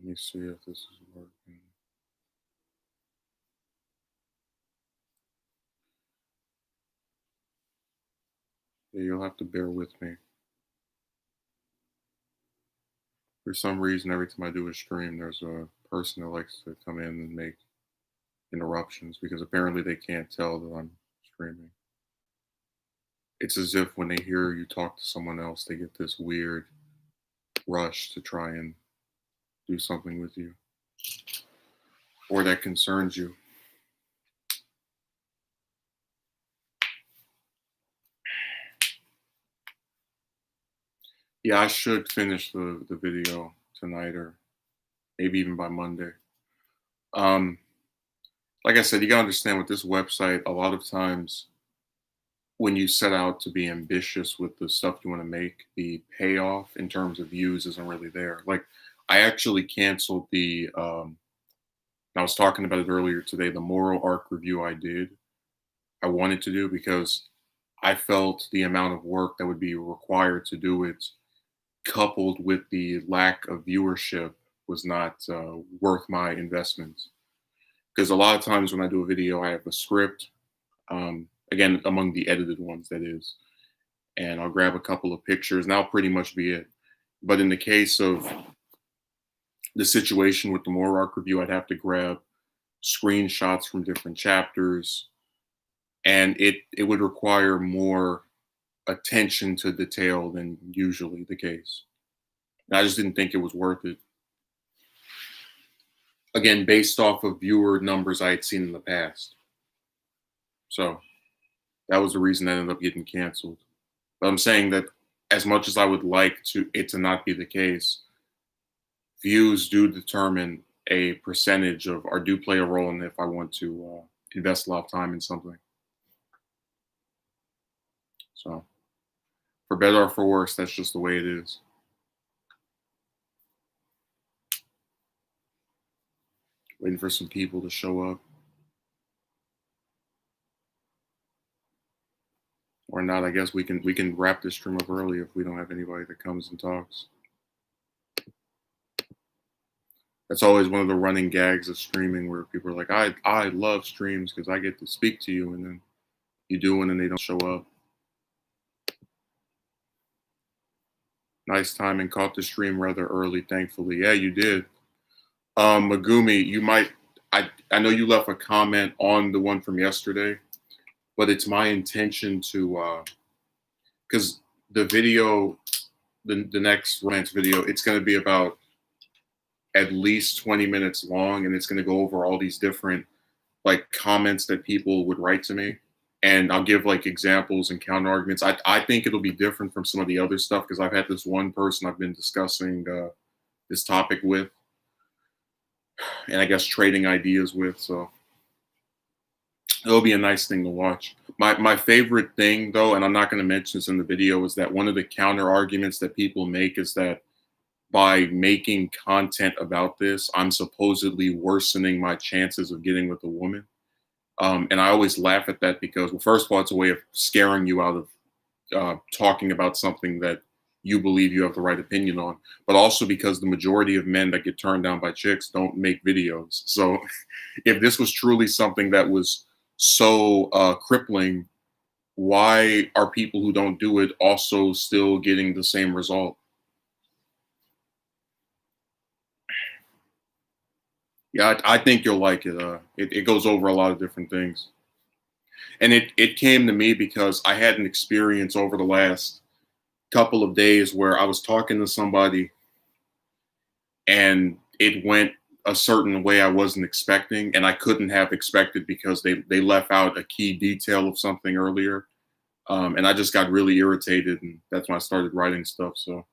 Let me see if this is working. Yeah, you'll have to bear with me. For some reason, every time I do a stream, there's a person that likes to come in and make interruptions because apparently they can't tell that I'm streaming. It's as if when they hear you talk to someone else, they get this weird rush to try and do something with you or that concerns you. Yeah, I should finish the video tonight or maybe even by Monday. Um, like I said, you gotta understand with this website, a lot of times when you set out to be ambitious with the stuff you want to make, the payoff in terms of views isn't really there. Like, I actually canceled I was talking about it earlier today, the moral arc review I wanted to do because I felt the amount of work that would be required to do it, coupled with the lack of viewership, was not worth my investment. Because a lot of times when I do a video, I have a script, again, among the edited ones, that is, and I'll grab a couple of pictures, and that'll pretty much be it. But in the case of the situation with the moral arc review, I'd have to grab screenshots from different chapters, and it would require more attention to detail than usually the case. And I just didn't think it was worth it. Again, based off of viewer numbers I had seen in the past. So that was the reason that ended up getting canceled. But I'm saying that as much as I would like to not be the case, views do determine a percentage of, or do play a role in if I want to invest a lot of time in something. So for better or for worse, that's just the way it is. Waiting for some people to show up. Or not, I guess we can wrap this stream up early if we don't have anybody that comes and talks. That's always one of the running gags of streaming where people are like, I love streams because I get to speak to you, and then you do one and they don't show up. Nice timing, caught the stream rather early, thankfully. Yeah, you did. Megumi, you might I know you left a comment on the one from yesterday, but it's my intention to because the video, the next romance video, it's going to be about at least 20 minutes long, and it's going to go over all these different like comments that people would write to me, and I'll give like examples and counter arguments. I think it'll be different from some of the other stuff because I've had this one person I've been discussing this topic with, and I guess trading ideas with. So it'll be a nice thing to watch. My favorite thing though, and I'm not going to mention this in the video, is that one of the counter arguments that people make is that by making content about this, I'm supposedly worsening my chances of getting with a woman. And I always laugh at that because, well, first of all, it's a way of scaring you out of talking about something that you believe you have the right opinion on, but also because the majority of men that get turned down by chicks don't make videos. So if this was truly something that was so crippling, why are people who don't do it also still getting the same result? Yeah, I think you'll like it. It goes over a lot of different things. And it came to me because I had an experience over the last couple of days where I was talking to somebody and it went a certain way I wasn't expecting, and I couldn't have expected because they left out a key detail of something earlier, and I just got really irritated, and that's when I started writing stuff. So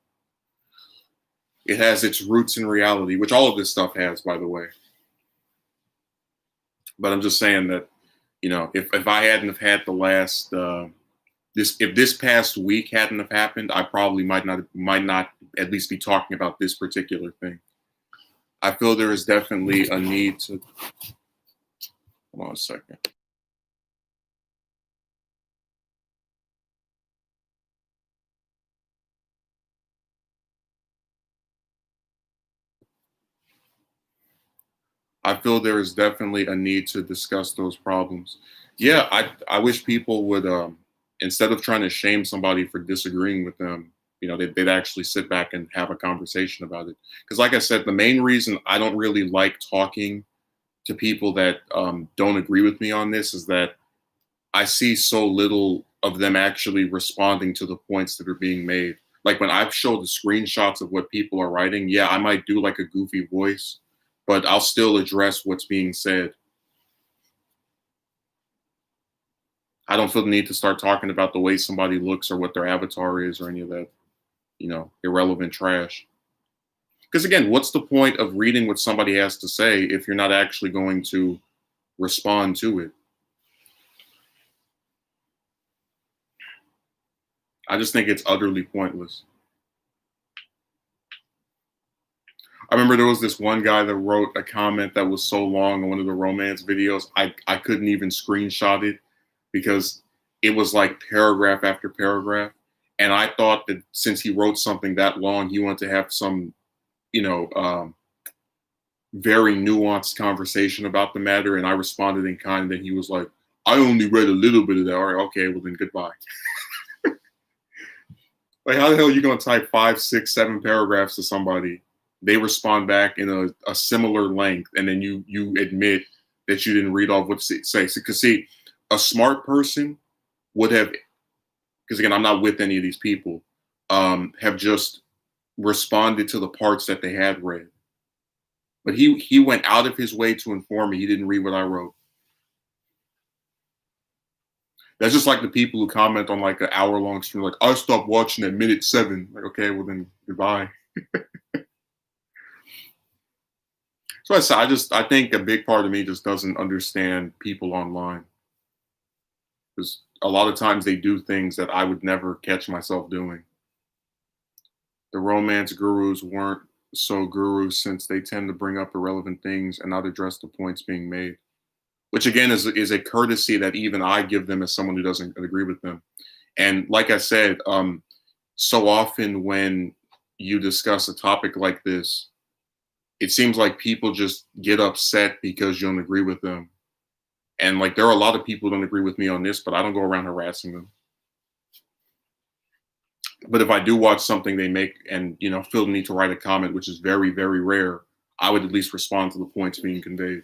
it has its roots in reality, which all of this stuff has, by the way. But I'm just saying that, if I hadn't have had the last if this past week hadn't have happened, I probably might not at least be talking about this particular thing. I feel there is definitely a need to. Hold on a second. I feel there is definitely a need to discuss those problems. Yeah, I wish people would instead of trying to shame somebody for disagreeing with them, they'd actually sit back and have a conversation about it. Because, like I said, the main reason I don't really like talking to people that don't agree with me on this is that I see so little of them actually responding to the points that are being made. Like when I've showed the screenshots of what people are writing, yeah, I might do like a goofy voice, but I'll still address what's being said. I don't feel the need to start talking about the way somebody looks or what their avatar is or any of that, irrelevant trash. Because again, what's the point of reading what somebody has to say if you're not actually going to respond to it? I just think it's utterly pointless. I remember there was this one guy that wrote a comment that was so long on one of the romance videos, I couldn't even screenshot it because it was like paragraph after paragraph. And I thought that since he wrote something that long, he wanted to have some, you know, um, very nuanced conversation about the matter. And I responded in kind, and he was like, I only read a little bit of that. All right, okay, well then goodbye. Like, how the hell are you going to type 5, 6, 7 paragraphs to somebody? They respond back in a similar length, and then you admit that you didn't read off what to say. Because see, a smart person would have, because again, I'm not with any of these people, have just responded to the parts that they had read. But he went out of his way to inform me he didn't read what I wrote. That's just like the people who comment on like an hour-long stream, like, I stopped watching at minute 7. Like, okay, well then goodbye. So I think a big part of me just doesn't understand people online. Because a lot of times they do things that I would never catch myself doing. The romance gurus weren't so gurus since they tend to bring up irrelevant things and not address the points being made, which again is a courtesy that even I give them as someone who doesn't agree with them. And like I said, so often when you discuss a topic like this, it seems like people just get upset because you don't agree with them. And like there are a lot of people who don't agree with me on this, but I don't go around harassing them. But if I do watch something they make and feel the need to write a comment, which is very, very rare, I would at least respond to the points being conveyed.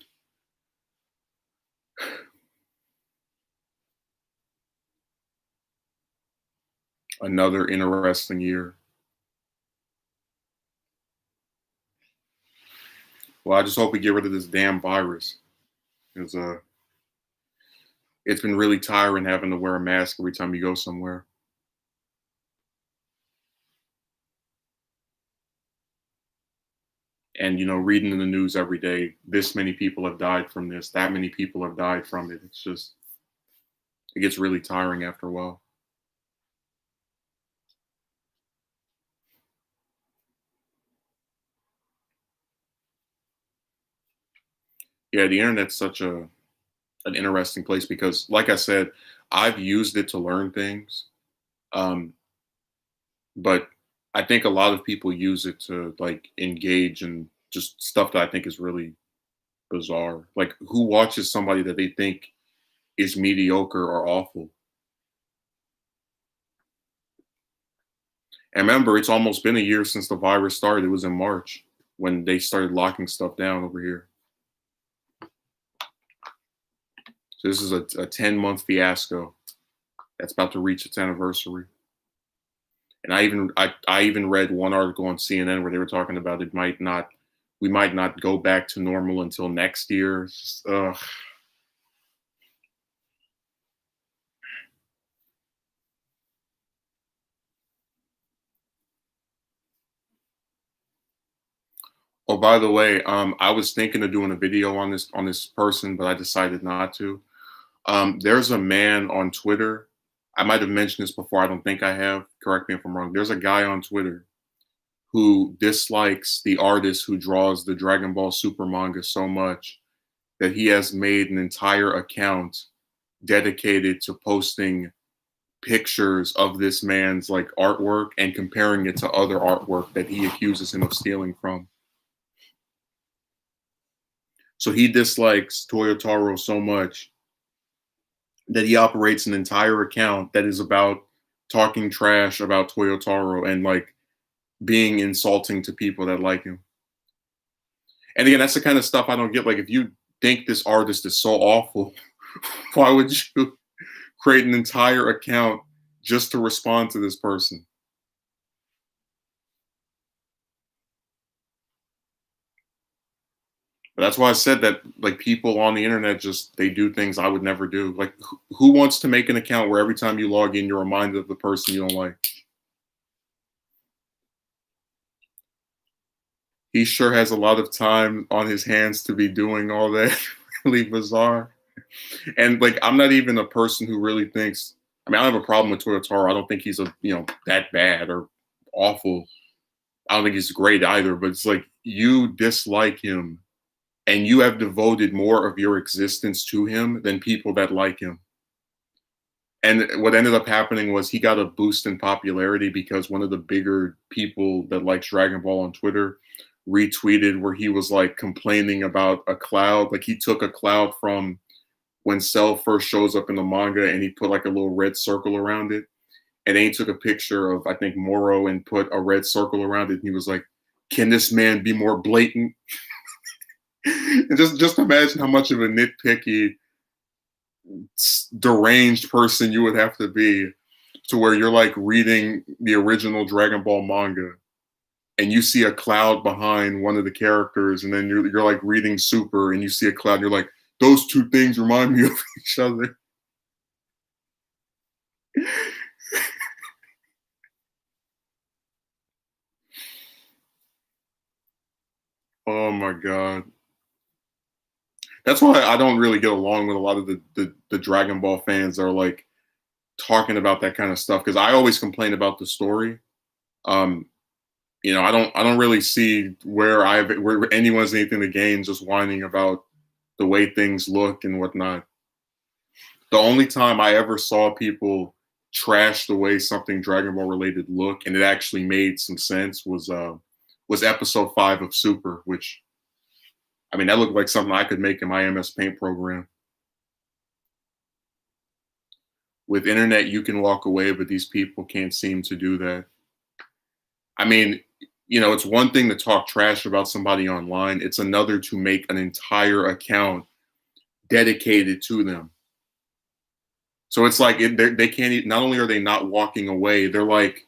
Another interesting year. Well, I just hope we get rid of this damn virus. Because it's been really tiring having to wear a mask every time you go somewhere. And reading in the news every day, this many people have died from this, that many people have died from it. It gets really tiring after a while. Yeah, the internet's such an interesting place because, like I said, I've used it to learn things, um, but I think a lot of people use it to like engage in just stuff that I think is really bizarre. Like, who watches somebody that they think is mediocre or awful? And remember, it's almost been a year since the virus started. It was in March when they started locking stuff down over here. So this is a 10-month fiasco that's about to reach its anniversary. And I even read one article on CNN where they were talking about we might not go back to normal until next year. It's just, ugh. Oh, by the way, I was thinking of doing a video on this person, but I decided not to. There's a man on Twitter. I might have mentioned this before. I don't think I have. Correct me if I'm wrong. There's a guy on Twitter who dislikes the artist who draws the Dragon Ball Super manga so much that he has made an entire account dedicated to posting pictures of this man's like artwork and comparing it to other artwork that he accuses him of stealing from. So he dislikes Toyotaro so much that he operates an entire account that is about talking trash about Toyotaro and like being insulting to people that like him. And again, that's the kind of stuff I don't get. Like, if you think this artist is so awful, why would you create an entire account just to respond to this person? But that's why I said that, like, people on the internet just they do things I would never do. Like, who wants to make an account where every time you log in, you're reminded of the person you don't like? He sure has a lot of time on his hands to be doing all that. Really bizarre. And like, I'm not even a person who really thinks. I mean, I don't have a problem with Toyotaro. I don't think he's that bad or awful. I don't think he's great either. But it's like you dislike him, and you have devoted more of your existence to him than people that like him. And what ended up happening was he got a boost in popularity because one of the bigger people that likes Dragon Ball on Twitter retweeted where he was like complaining about a cloud. Like, he took a cloud from when Cell first shows up in the manga and he put like a little red circle around it. And then he took a picture of, I think, Moro and put a red circle around it. And he was like, can this man be more blatant? And just imagine how much of a nitpicky, deranged person you would have to be to where you're like reading the original Dragon Ball manga and you see a cloud behind one of the characters, and then you're like reading Super and you see a cloud, and you're like, those two things remind me of each other. Oh my god. That's why I don't really get along with a lot of the Dragon Ball fans that are like talking about that kind of stuff, because I always complain about the story. Um, I don't really see where anyone's anything to gain just whining about the way things look and whatnot. The only time I ever saw people trash the way something Dragon Ball related look and it actually made some sense was episode 5 of Super, which, I mean, that looked like something I could make in my MS Paint program. With internet, you can walk away, but these people can't seem to do that. I mean, it's one thing to talk trash about somebody online. It's another to make an entire account dedicated to them. So it's like they can't. Not only are they not walking away, they're like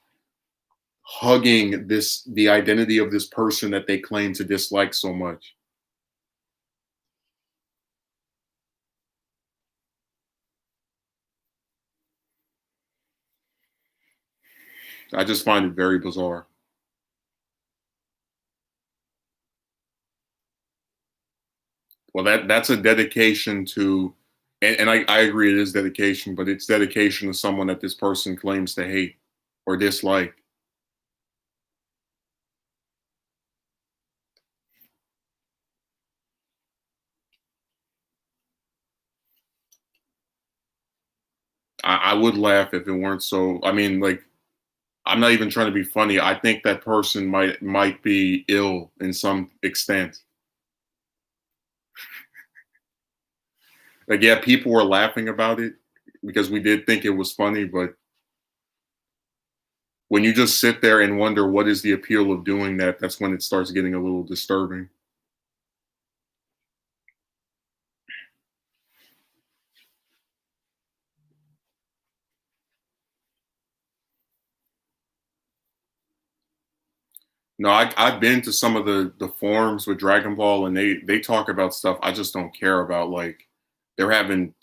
hugging the identity of this person that they claim to dislike so much. I just find it very bizarre. Well, that's a dedication to, and I agree it is dedication, but it's dedication to someone that this person claims to hate or dislike. I would laugh if it weren't so. I mean, like, I'm not even trying to be funny. I think that person might be ill in some extent. Like, yeah, people were laughing about it because we did think it was funny, but when you just sit there and wonder what is the appeal of doing that, that's when it starts getting a little disturbing. No, I've been to some of the forums with Dragon Ball, and they talk about stuff I just don't care about. Like, they're having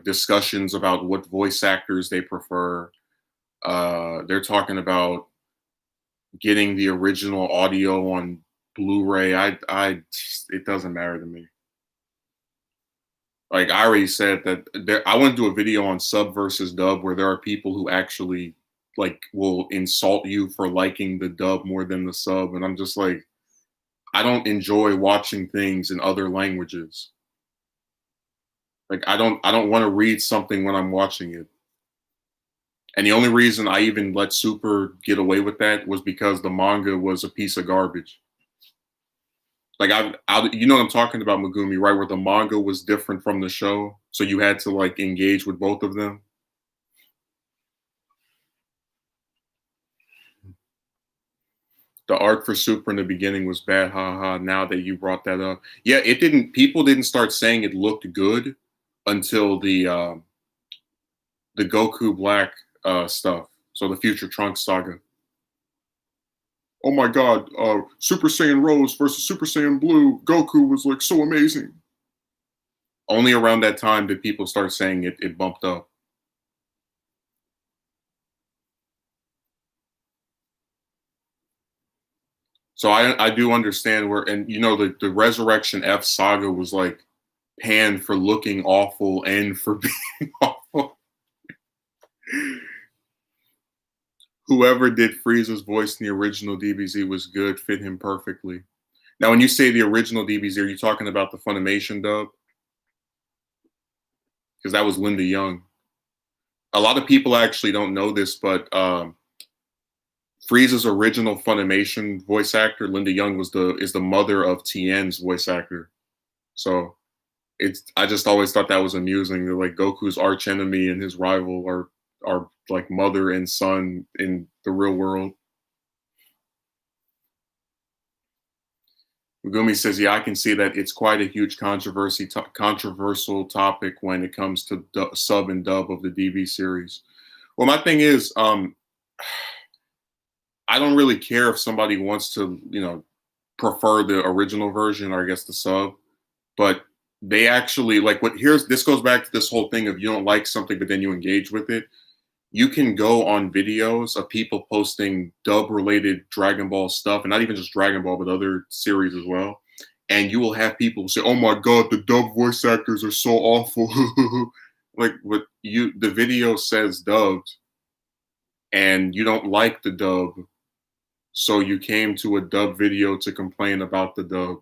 discussions about what voice actors they prefer. They're talking about getting the original audio on Blu-ray. It doesn't matter to me. Like, I already said that I want to do a video on sub versus dub where there are people who actually like will insult you for liking the dub more than the sub, and I'm just like, I don't enjoy watching things in other languages. Like, I don't want to read something when I'm watching it. And the only reason I even let Super get away with that was because the manga was a piece of garbage. Like you know what I'm talking about, Megumi, right? Where the manga was different from the show, so you had to like engage with both of them. The arc for Super in the beginning was bad, haha. Now that you brought that up, yeah, it didn't. People didn't start saying it looked good until the Goku Black stuff. So the Future Trunks saga. Oh my God, Super Saiyan Rose versus Super Saiyan Blue. Goku was like so amazing. Only around that time did people start saying it. It bumped up. So I do understand where, and you know, the Resurrection F saga was like panned for looking awful and for being awful. Whoever did Frieza's voice in the original DBZ was good, fit him perfectly. Now, when you say the original DBZ, are you talking about the Funimation dub? Because that was Linda Young. A lot of people actually don't know this, but Frieza's original Funimation voice actor, Linda Young, is the mother of Tien's voice actor. So I just always thought that was amusing. That like Goku's arch enemy and his rival are like mother and son in the real world. Megumi says, "Yeah, I can see that it's quite a huge controversial topic when it comes to sub and dub of the DB series." Well, my thing is, I don't really care if somebody wants to, you know, prefer the original version or I guess the sub, but they actually like what here's this goes back to this whole thing of you don't like something but then you engage with it. You can go on videos of people posting dub related Dragon Ball stuff, and not even just Dragon Ball, but other series as well. And you will have people say, "Oh my God, the dub voice actors are so awful." Like what the video says dubbed, and you don't like the dub, so you came to a dub video to complain about the dub.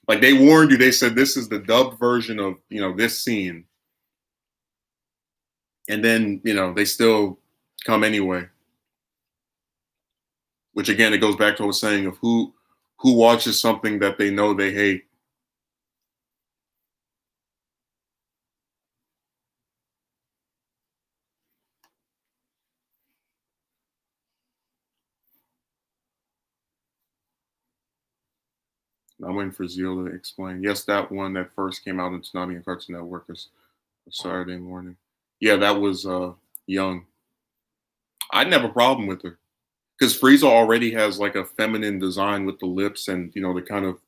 Like they warned you, they said this is the dubbed version of this scene, and then they still come anyway. Which again, it goes back to what I was saying of who watches something that they know they hate. I'm waiting for Zeal to explain. Yes, that one that first came out on Tsunami and Cartoon Network is Saturday morning. Yeah, that was Young. I didn't have a problem with her because Frieza already has like a feminine design with the lips and the kind of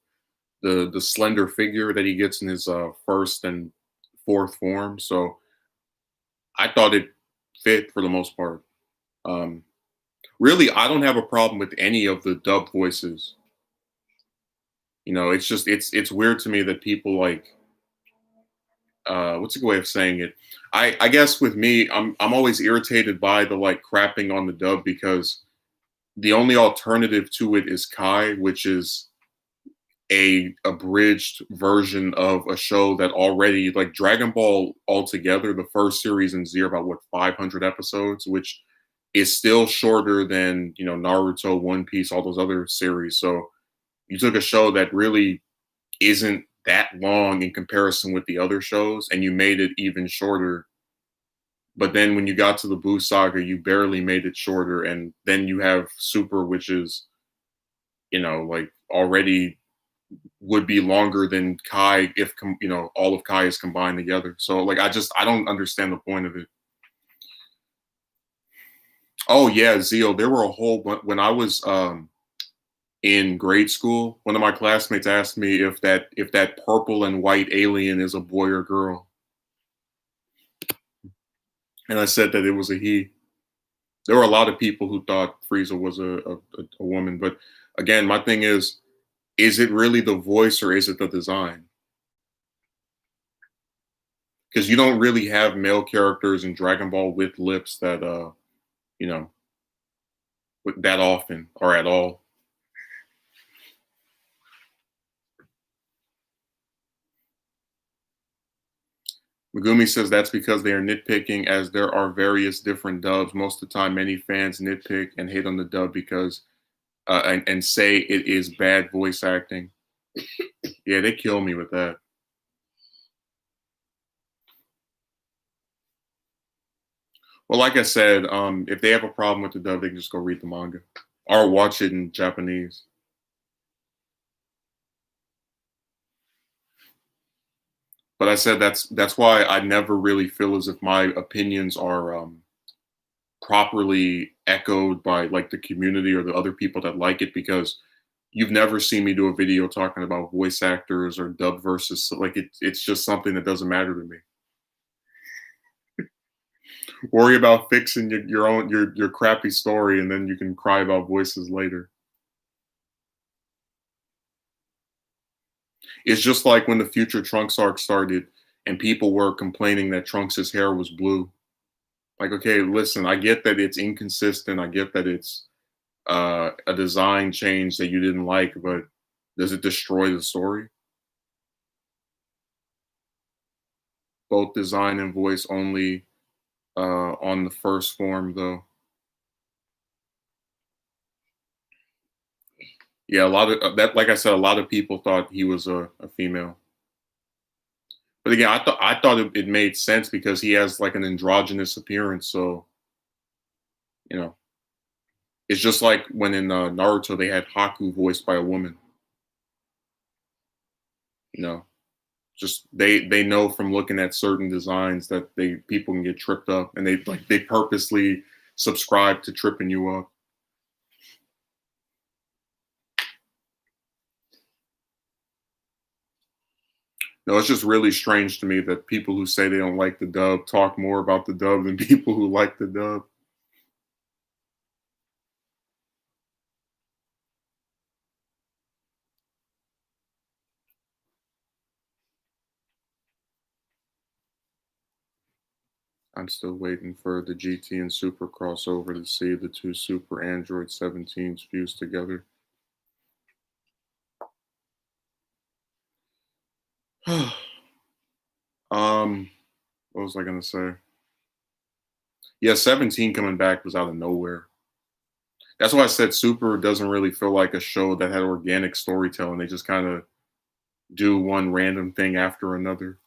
the slender figure that he gets in his first and fourth form. So I thought it fit for the most part. Um, Really, I don't have a problem with any of the dub voices. It's just it's weird to me that people like what's a good way of saying it? I guess with me, I'm always irritated by the like crapping on the dub because the only alternative to it is Kai, which is a abridged version of a show that already like Dragon Ball altogether, the first series in Z are about what 500 episodes, which is still shorter than Naruto, One Piece, all those other series. So you took a show that really isn't that long in comparison with the other shows, and you made it even shorter. But then when you got to the Buu saga, you barely made it shorter, and then you have Super, which is like already would be longer than Kai if all of Kai is combined together. So like I don't understand the point of it. Oh yeah, Zeal. There were a whole when I was in grade school. One of my classmates asked me if that purple and white alien is a boy or girl, and I said that it was a he. There were a lot of people who thought Frieza was a woman, but again, my thing is it really the voice or is it the design? Because you don't really have male characters in Dragon Ball with lips that you know that often or at all. Megumi says that's because they are nitpicking as there are various different dubs. Most of the time, many fans nitpick and hate on the dub because and say it is bad voice acting. Yeah, they kill me with that. Well, like I said, if they have a problem with the dub, they can just go read the manga or watch it in Japanese. But I said that's why I never really feel as if my opinions are properly echoed by like the community or the other people that like it, because you've never seen me do a video talking about voice actors or dub versus, so like it's just something that doesn't matter to me. Worry about fixing your own your crappy story, and then you can cry about voices later. It's just like when the Future Trunks arc started and people were complaining that Trunks' hair was blue. Like, okay, listen, I get that it's inconsistent. I get that it's a design change that you didn't like, but does it destroy the story? Both design and voice only on the first form, though. Yeah, a lot of that. Like I said, a lot of people thought he was a female. But again, I thought it made sense because he has like an androgynous appearance. So you know, it's just like when in Naruto they had Haku voiced by a woman. You know, just they know from looking at certain designs that they people can get tripped up, and they purposely subscribe to tripping you up. No, it's just really strange to me that people who say they don't like the dub talk more about the dub than people who like the dub. I'm still waiting for the GT and Super crossover to see the two Super Android 17s fused together. What was I gonna say? Yeah, 17 coming back was out of nowhere. That's why I said Super doesn't really feel like a show that had organic storytelling. They just kind of do one random thing after another.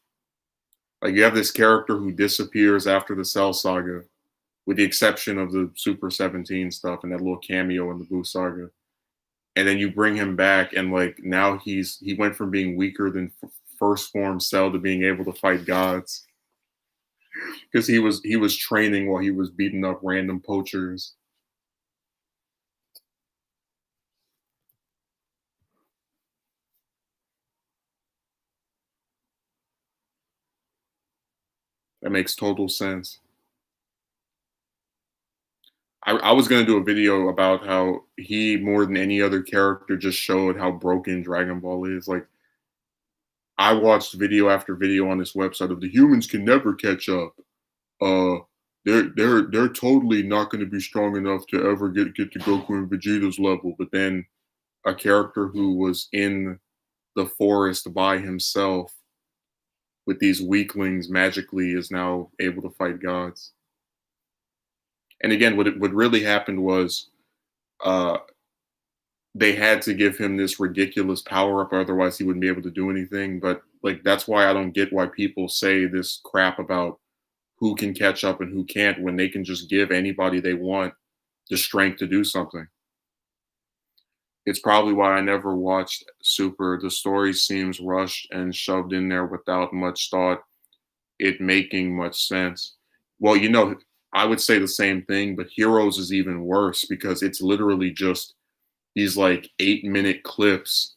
Like you have this character who disappears after the Cell Saga, with the exception of the Super 17 stuff and that little cameo in the Buu Saga. And then you bring him back, and like now he went from being weaker than first form Cell to being able to fight gods because he was training while he was beating up random poachers. That makes total sense. I was gonna do a video about how he, more than any other character, just showed how broken Dragon Ball is. Like I watched video after video on this website of the humans can never catch up. Uh, they're totally not going to be strong enough to ever get to Goku and Vegeta's level. But then a character who was in the forest by himself with these weaklings magically is now able to fight gods. And again, what really happened was uh, they had to give him this ridiculous power up, otherwise he wouldn't be able to do anything. But like that's why I don't get why people say this crap about who can catch up and who can't when they can just give anybody they want the strength to do something. It's probably why I never watched Super. The story seems rushed and shoved in there without much thought, it making much sense. Well, I would say the same thing, but Heroes is even worse because it's literally just these like 8-minute clips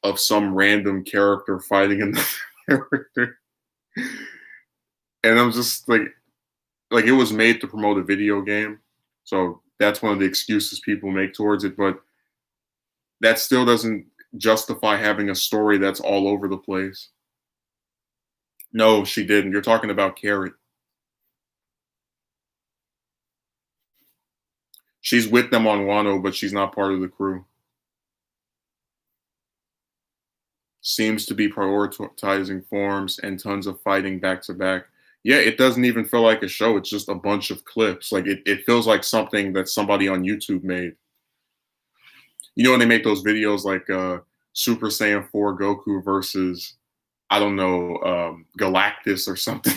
of some random character fighting another character. And I'm just like it was made to promote a video game. So that's one of the excuses people make towards it, but that still doesn't justify having a story that's all over the place. No, she didn't. You're talking about Carrot. She's with them on Wano, but she's not part of the crew. Seems to be prioritizing forms and tons of fighting back to back. Yeah, it doesn't even feel like a show. It's just a bunch of clips. Like it feels like something that somebody on YouTube made. You know when they make those videos like Super Saiyan 4 Goku versus I don't know Galactus or something.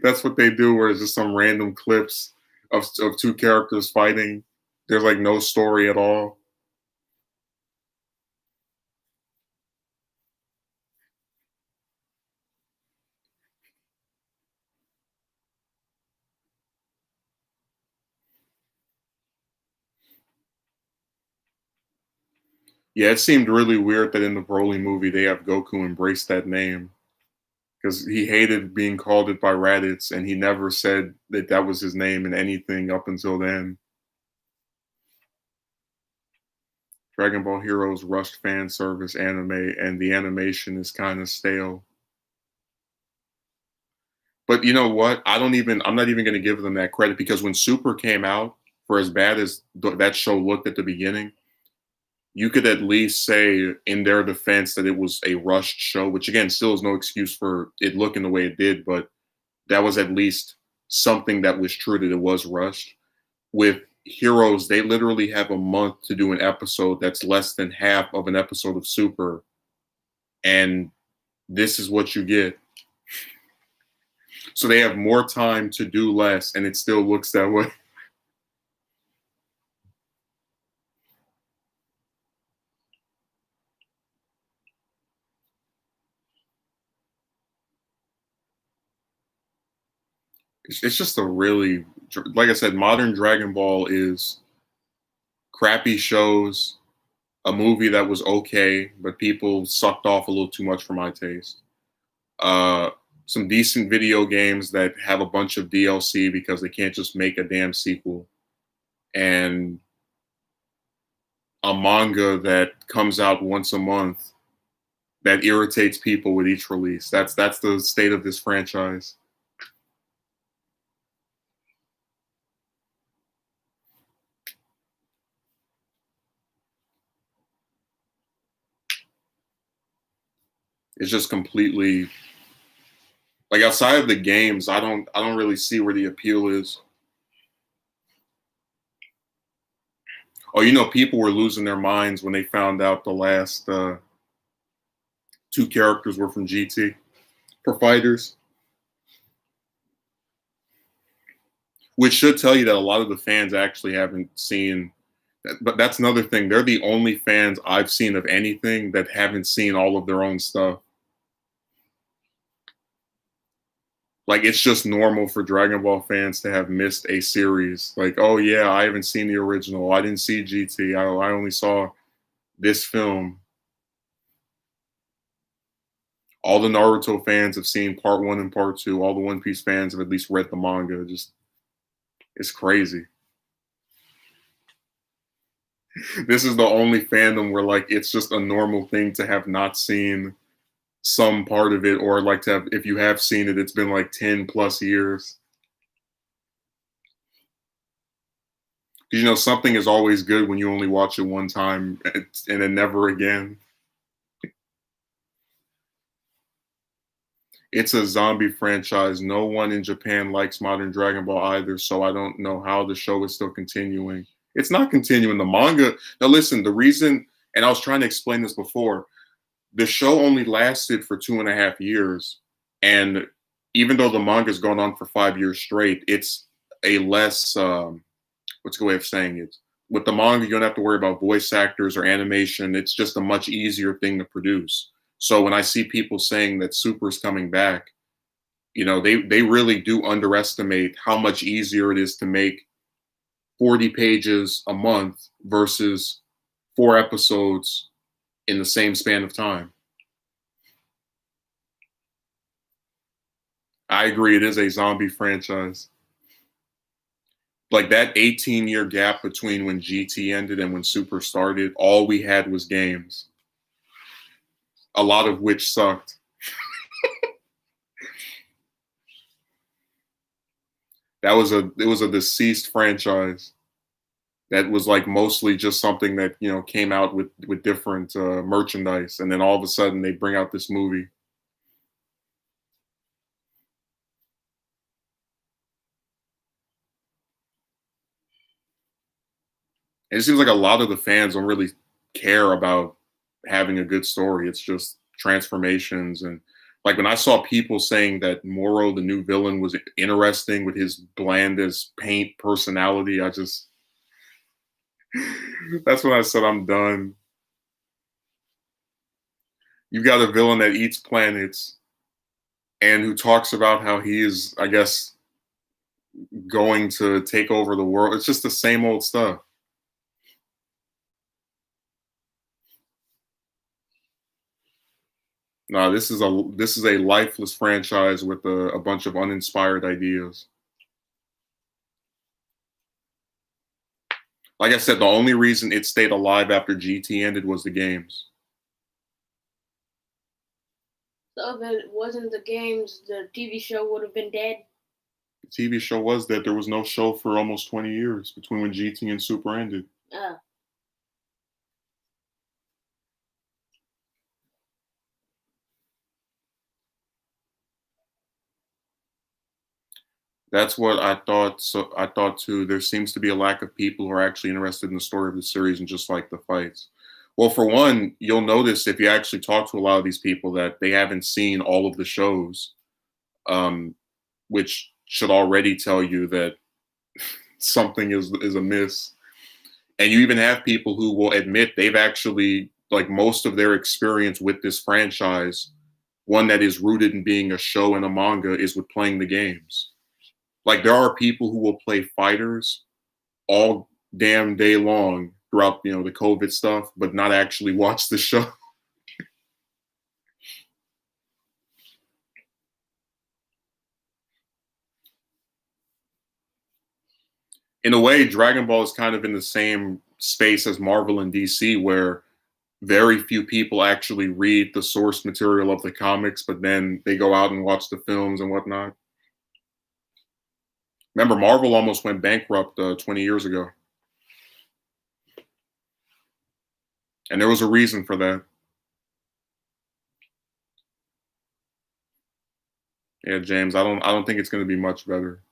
That's what they do. Where it's just some random clips of two characters fighting. There's like no story at all. Yeah, it seemed really weird that in the Broly movie they have Goku embrace that name because he hated being called it by Raditz, and he never said that that was his name in anything up until then. Dragon Ball Heroes rushed fan service anime, and the animation is kind of stale. But you know what? I'm not even going to give them that credit because when Super came out, for as bad as that show looked at the beginning, you could at least say in their defense that it was a rushed show, which again still is no excuse for it looking the way it did, but that was at least something that was true that it was rushed. With Heroes, they literally have a month to do an episode that's less than half of an episode of Super, and this is what you get. So they have more time to do less, and it still looks that way. It's just a really, like I said, modern Dragon Ball is crappy shows, a movie that was okay, but people sucked off a little too much for my taste. Uh, some decent video games that have a bunch of DLC because they can't just make a damn sequel, and a manga that comes out once a month that irritates people with each release. That's the state of this franchise. It's just completely like outside of the games, I don't really see where the appeal is. Oh, you know, people were losing their minds when they found out the last two characters were from GT for fighters, which should tell you that a lot of the fans actually haven't seen. But that's another thing. They're the only fans I've seen of anything that haven't seen all of their own stuff. Like it's just normal for Dragon Ball fans to have missed a series. Like, oh yeah, I haven't seen the original. I didn't see GT. I only saw this film. All the Naruto fans have seen part one and part two. All the One Piece fans have at least read the manga. Just it's crazy. This is the only fandom where like it's just a normal thing to have not seen some part of it, or like to have if you have seen it, it's been like 10 plus years. Because you know something is always good when you only watch it one time and then never again. It's a zombie franchise. No one in Japan likes modern Dragon Ball either, so I don't know how the show is still continuing. It's not continuing. The manga. Now, listen, the reason, and I was trying to explain this before, the show only lasted for 2.5 years. And even though the manga's gone on for 5 years straight, it's a less, what's the way of saying it? With the manga, you don't have to worry about voice actors or animation. It's just a much easier thing to produce. So when I see people saying that Super's coming back, you know, they really do underestimate how much easier it is to make 40 pages a month versus 4 episodes in the same span of time. I agree, it is a zombie franchise. Like that 18-year gap between when GT ended and when Super started, all we had was games, a lot of which sucked. It was a deceased franchise that was like mostly just something that you know came out with different merchandise, and then all of a sudden they bring out this movie. And it seems like a lot of the fans don't really care about having a good story. It's just transformations. And like when I saw people saying that Moro, the new villain, was interesting with his bland as paint personality, I just that's when I said I'm done. You got a villain that eats planets and who talks about how he is, I guess, going to take over the world. It's just the same old stuff. No, this is a lifeless franchise with a bunch of uninspired ideas. Like I said, the only reason it stayed alive after GT ended was the games. So if it wasn't the games, the TV show would have been dead. The TV show was that there was no show for almost 20 years between when GT and Super ended. Uh, That's what I thought. So I thought too. There seems to be a lack of people who are actually interested in the story of the series and just like the fights. Well, for one, you'll notice if you actually talk to a lot of these people that they haven't seen all of the shows, um, which should already tell you that something is amiss. And you even have people who will admit they've actually like most of their experience with this franchise, one that is rooted in being a show and a manga, is with playing the games. Like there are people who will play fighters all damn day long throughout the COVID stuff, but not actually watch the show. In a way, Dragon Ball is kind of in the same space as Marvel and DC, where very few people actually read the source material of the comics, but then they go out and watch the films and whatnot. Remember, Marvel almost went bankrupt 20 years ago, and there was a reason for that. Yeah, James, I don't think it's going to be much better.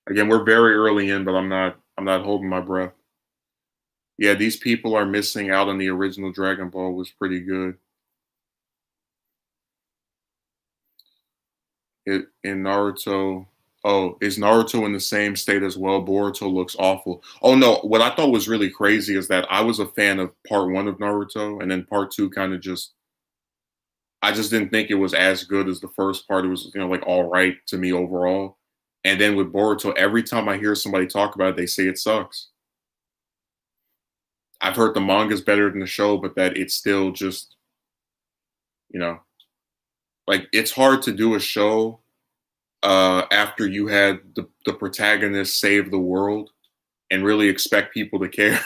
Again, we're very early in, but I'm not holding my breath. Yeah, these people are missing out on the original Dragon Ball was pretty good. In Naruto. Oh, is Naruto in the same state as well? Boruto looks awful. Oh no, what I thought was really crazy is that I was a fan of part one of Naruto, and then part two kind of just I just didn't think it was as good as the first part. It was, like all right to me overall. And then with Boruto, every time I hear somebody talk about it, they say it sucks. I've heard the manga's better than the show, but that it's still just, you know, like it's hard to do a show after you had the protagonist save the world and really expect people to care.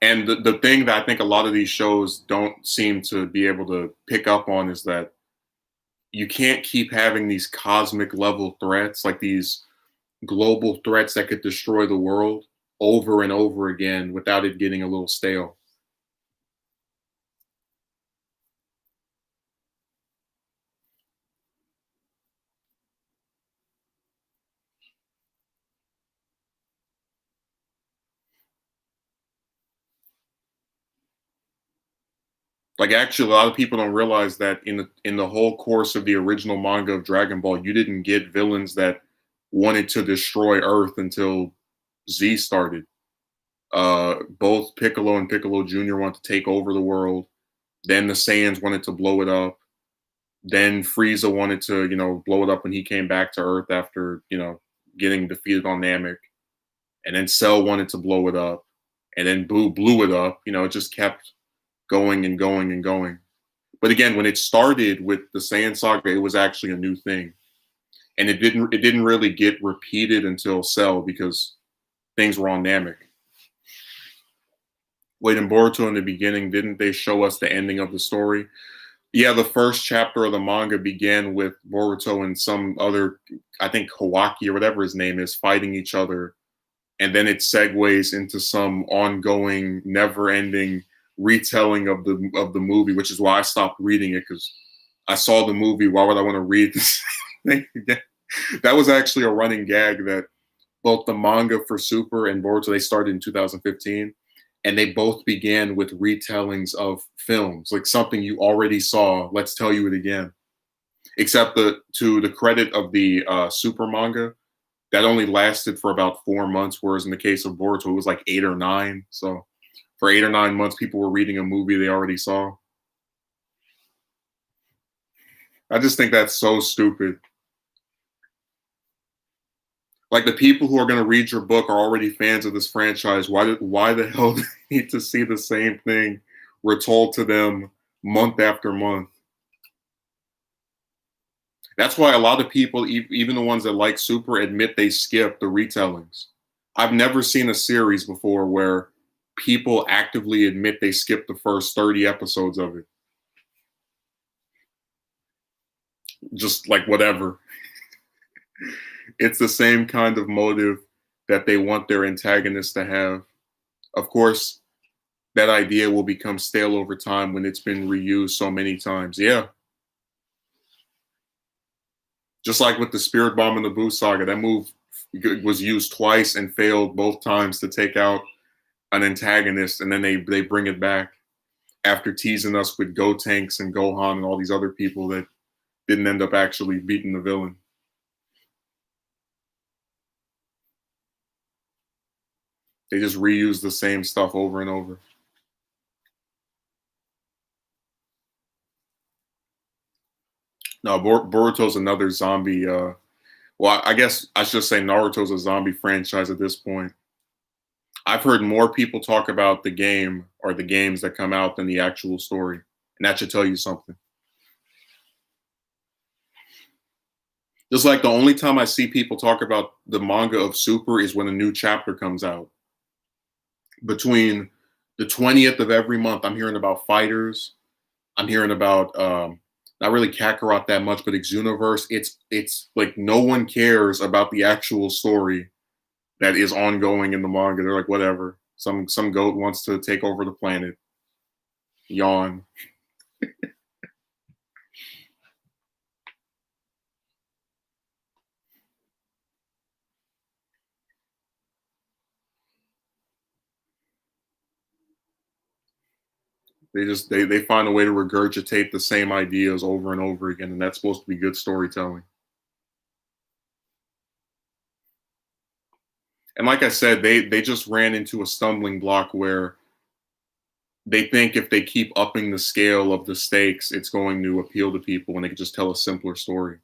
And the thing that I think a lot of these shows don't seem to be able to pick up on is that you can't keep having these cosmic level threats, like these global threats that could destroy the world over and over again without it getting a little stale. Like actually, a lot of people don't realize that in the whole course of the original manga of Dragon Ball, you didn't get villains that wanted to destroy Earth until Z started. Both Piccolo and Piccolo Jr. wanted to take over the world. Then the Saiyans wanted to blow it up. Then Frieza wanted to, blow it up when he came back to Earth after, getting defeated on Namek. And then Cell wanted to blow it up. And then Boo blew it up. It just kept going and going and going. But again, when it started with the Saiyan saga, it was actually a new thing. And it didn't really get repeated until Cell because things were on Namek. Wait, in Boruto in the beginning, didn't they show us the ending of the story? Yeah, the first chapter of the manga began with Boruto and some other, I think Kawaki or whatever his name is, fighting each other. And then it segues into some ongoing, never-ending retelling of the movie, which is why I stopped reading it, because I saw the movie. Why would I want to read this thing again? That was actually a running gag that both the manga for Super and Boruto, they started in 2015, and they both began with retellings of films, like something you already saw. Let's tell you it again. Except to the credit of the Super manga, that only lasted for about 4 months, whereas in the case of Boruto, it was like 8 or 9. So for 8 or 9 months, people were reading a movie they already saw. I just think that's so stupid. Like the people who are going to read your book are already fans of this franchise. Why the hell do they need to see the same thing we're told to them month after month? That's why a lot of people, even the ones that like Super, admit they skip the retellings. I've never seen a series before where people actively admit they skipped the first 30 episodes of it. Just like whatever. It's the same kind of motive that they want their antagonists to have. Of course, that idea will become stale over time when it's been reused so many times. Yeah. Just like with the Spirit Bomb and the Buu saga, that move was used twice and failed both times to take out an antagonist, and then they bring it back after teasing us with Gotenks and Gohan and all these other people that didn't end up actually beating the villain. They just reuse the same stuff over and over. No, Boruto's another zombie. Well, I guess I should say Naruto's a zombie franchise at this point. I've heard more people talk about the game or the games that come out than the actual story. And that should tell you something. Just like the only time I see people talk about the manga of Super is when a new chapter comes out. Between the 20th of every month, I'm hearing about Fighters. I'm hearing about not really Kakarot that much, but Exuniverse. It's like no one cares about the actual story that is ongoing in the manga. They're like, whatever. Some goat wants to take over the planet. Yawn. They find a way to regurgitate the same ideas over and over again, and that's supposed to be good storytelling. And like I said, they just ran into a stumbling block where they think if they keep upping the scale of the stakes, it's going to appeal to people, and they can just tell a simpler story.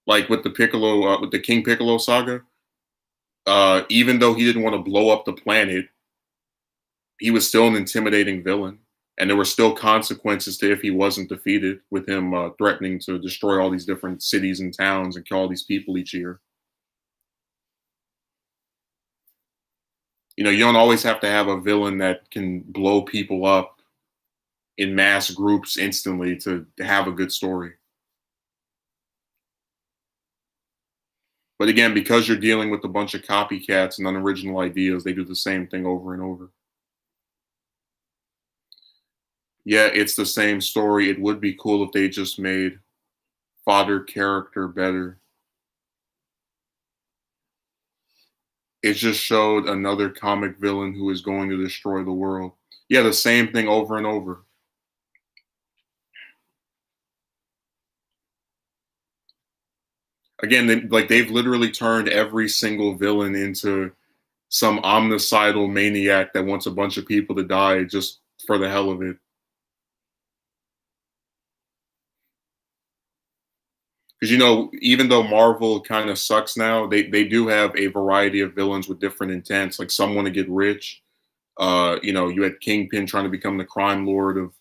Like with the Piccolo, with the King Piccolo saga, even though he didn't want to blow up the planet, he was still an intimidating villain, and there were still consequences to if he wasn't defeated, with him threatening to destroy all these different cities and towns and kill all these people each year. You know, you don't always have to have a villain that can blow people up in mass groups instantly to have a good story. But again, because you're dealing with a bunch of copycats and unoriginal ideas, they do the same thing over and over. Yeah, it's the same story. It would be cool if they just made fodder character better. It just showed another comic villain who is going to destroy the world. Yeah, the same thing over and over. Again, they've literally turned every single villain into some omnicidal maniac that wants a bunch of people to die just for the hell of it. Because, you know, even though Marvel kind of sucks now, they do have a variety of villains with different intents. Like some want to get rich. You know, you had Kingpin trying to become the crime lord of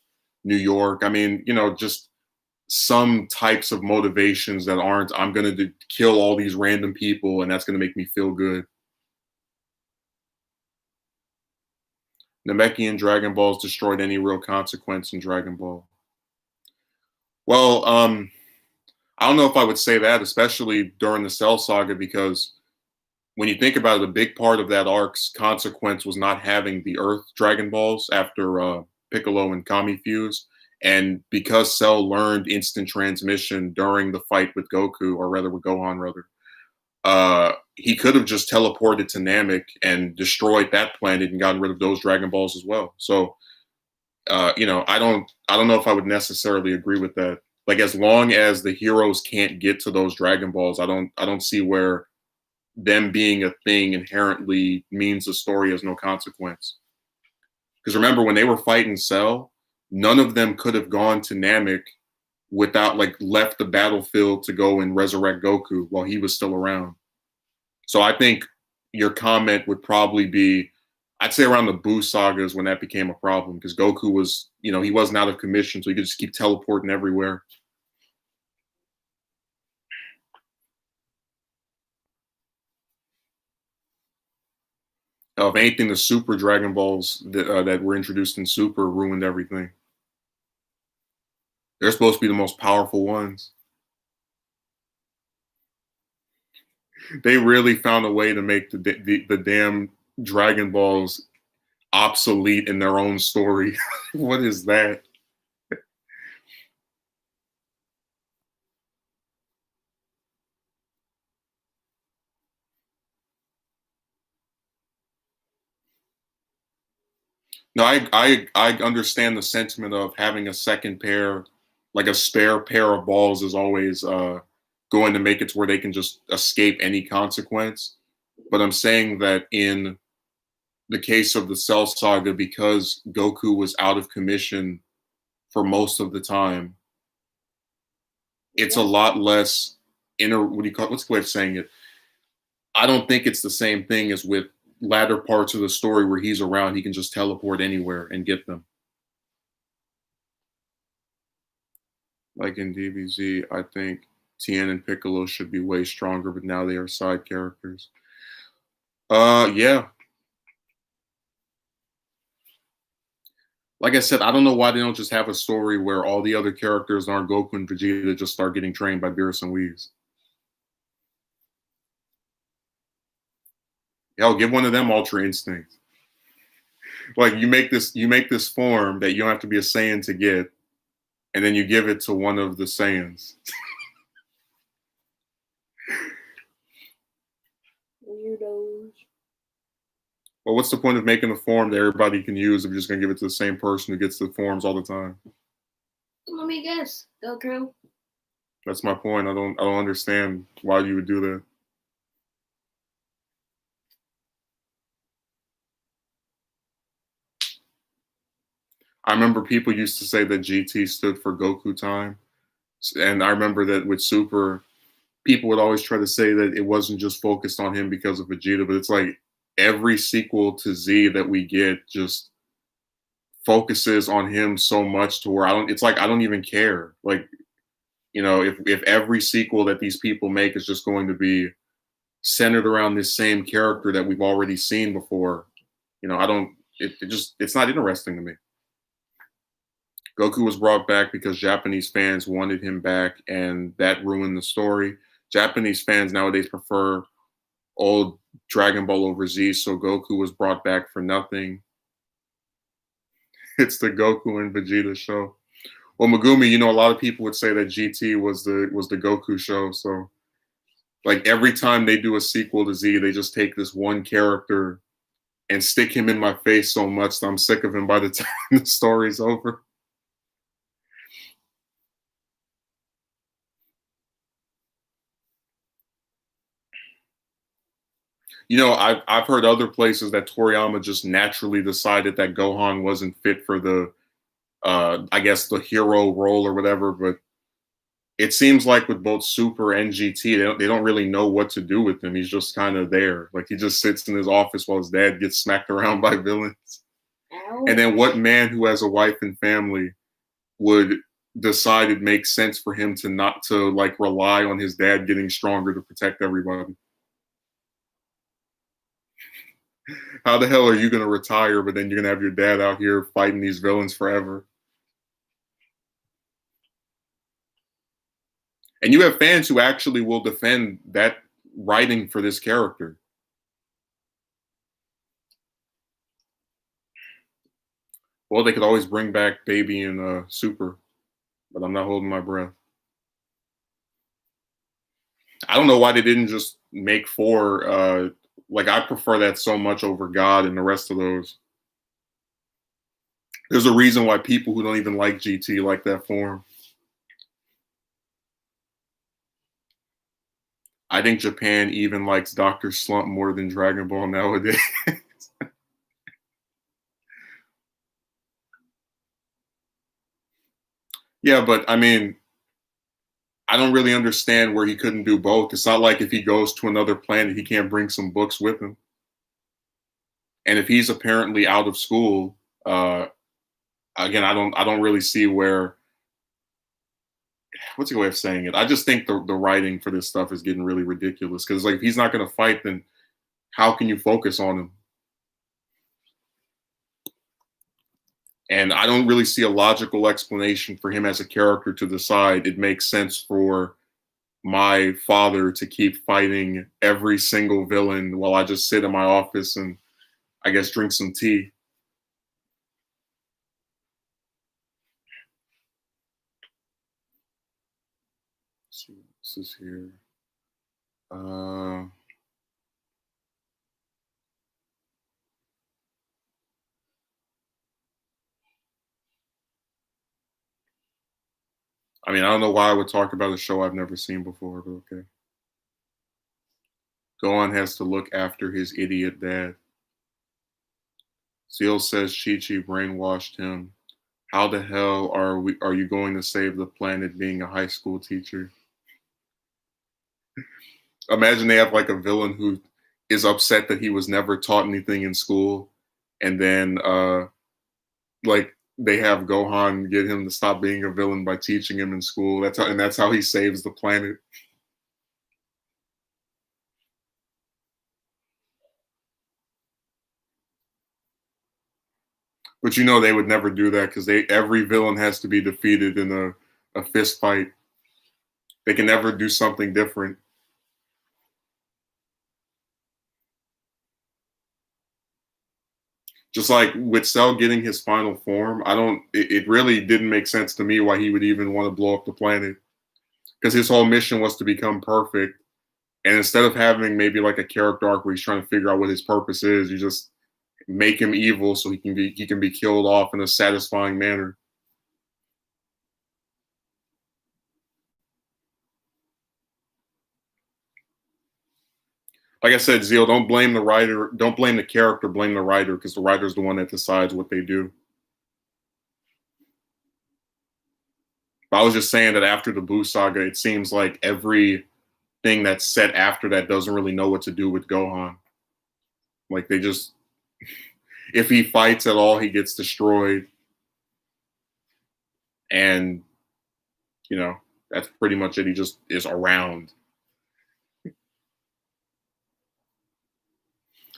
New York. I mean, you know, just some types of motivations that aren't, I'm going to kill all these random people and that's going to make me feel good. Namekian Dragon Balls destroyed any real consequence in Dragon Ball. Well, I don't know if I would say that, especially during the Cell Saga, because when you think about it, a big part of that arc's consequence was not having the Earth Dragon Balls after Piccolo and Kami fused. And because Cell learned instant transmission during the fight with Goku, or rather with Gohan, he could have just teleported to Namek and destroyed that planet and gotten rid of those Dragon Balls as well. So, I don't know if I would necessarily agree with that. Like, as long as the heroes can't get to those Dragon Balls, I don't see where them being a thing inherently means the story has no consequence. Because remember, when they were fighting Cell, none of them could have gone to Namek without like left the battlefield to go and resurrect Goku while he was still around. So I think your comment would probably be, I'd say around the Buu sagas when that became a problem because Goku was, he wasn't out of commission, so he could just keep teleporting everywhere. If anything, the Super Dragon Balls that were introduced in Super ruined everything. They're supposed to be the most powerful ones. They really found a way to make the damn Dragon Balls obsolete in their own story. What is that? No, I understand the sentiment of having a second pair, like a spare pair of balls, is always going to make it to where they can just escape any consequence. But I'm saying that in the case of the Cell Saga, because Goku was out of commission for most of the time, it's a lot less what do you call it? What's the way of saying it? I don't think it's the same thing as with latter parts of the story where he's around, he can just teleport anywhere and get them. Like in DBZ, I think Tien and Piccolo should be way stronger, but now they are side characters. Yeah. Like I said, I don't know why they don't just have a story where all the other characters aren't Goku and Vegeta just start getting trained by Beerus and Whis. Hell, give one of them Ultra Instinct. Like you make this form that you don't have to be a Saiyan to get, and then you give it to one of the Saiyans. Weirdos. Well, what's the point of making a form that everybody can use if you're just gonna give it to the same person who gets the forms all the time? Let me guess. Goku. That's my point. I don't understand why you would do that. I remember people used to say that GT stood for Goku time. And I remember that with Super, people would always try to say that it wasn't just focused on him because of Vegeta, but it's like every sequel to Z that we get just focuses on him so much to where I don't even care. Like, if every sequel that these people make is just going to be centered around this same character that we've already seen before, it's not interesting to me. Goku was brought back because Japanese fans wanted him back, and that ruined the story. Japanese fans nowadays prefer old Dragon Ball over Z, so Goku was brought back for nothing. It's the Goku and Vegeta show. Well, Megumi, a lot of people would say that GT was the Goku show. So, like every time they do a sequel to Z, they just take this one character and stick him in my face so much that I'm sick of him by the time the story's over. I've heard other places that Toriyama just naturally decided that Gohan wasn't fit for the, I guess the hero role or whatever. But it seems like with both Super and GT, they don't really know what to do with him. He's just kind of there, like he just sits in his office while his dad gets smacked around by villains. Ow. And then what man who has a wife and family would decide it makes sense for him to not to like rely on his dad getting stronger to protect everybody? How the hell are you going to retire, but then you're going to have your dad out here fighting these villains forever? And you have fans who actually will defend that writing for this character. Well, they could always bring back Baby and Super, but I'm not holding my breath. I don't know why they didn't just make 4. Like I prefer that so much over God and the rest of those. There's a reason why people who don't even like GT like that form. I think Japan even likes Dr. Slump more than Dragon Ball nowadays. Yeah, but I mean, I don't really understand where he couldn't do both. It's not like if he goes to another planet, he can't bring some books with him. And if he's apparently out of school, again, I don't really see where. What's a good way of saying it? I just think the writing for this stuff is getting really ridiculous because like if he's not going to fight, then how can you focus on him? And I don't really see a logical explanation for him as a character to decide it makes sense for my father to keep fighting every single villain while I just sit in my office and I guess drink some tea. Let's see what this is here. I mean, I don't know why I would talk about a show I've never seen before, but okay. Gohan has to look after his idiot dad. Seal says Chi-Chi brainwashed him. How the hell are you going to save the planet being a high school teacher? Imagine they have like a villain who is upset that he was never taught anything in school, and then like they have Gohan get him to stop being a villain by teaching him in school. That's how he saves the planet. But you know they would never do that because every villain has to be defeated in a fist fight. They can never do something different. Just like with Cell getting his final form, it really didn't make sense to me why he would even want to blow up the planet. Because his whole mission was to become perfect. And instead of having maybe like a character arc where he's trying to figure out what his purpose is, you just make him evil so he can be killed off in a satisfying manner. Like I said, Zeal, don't blame the writer, don't blame the character, blame the writer, because the writer's the one that decides what they do. But I was just saying that after the Buu saga, it seems like everything that's set after that doesn't really know what to do with Gohan. Like they just, if he fights at all, he gets destroyed. And, that's pretty much it. He just is around.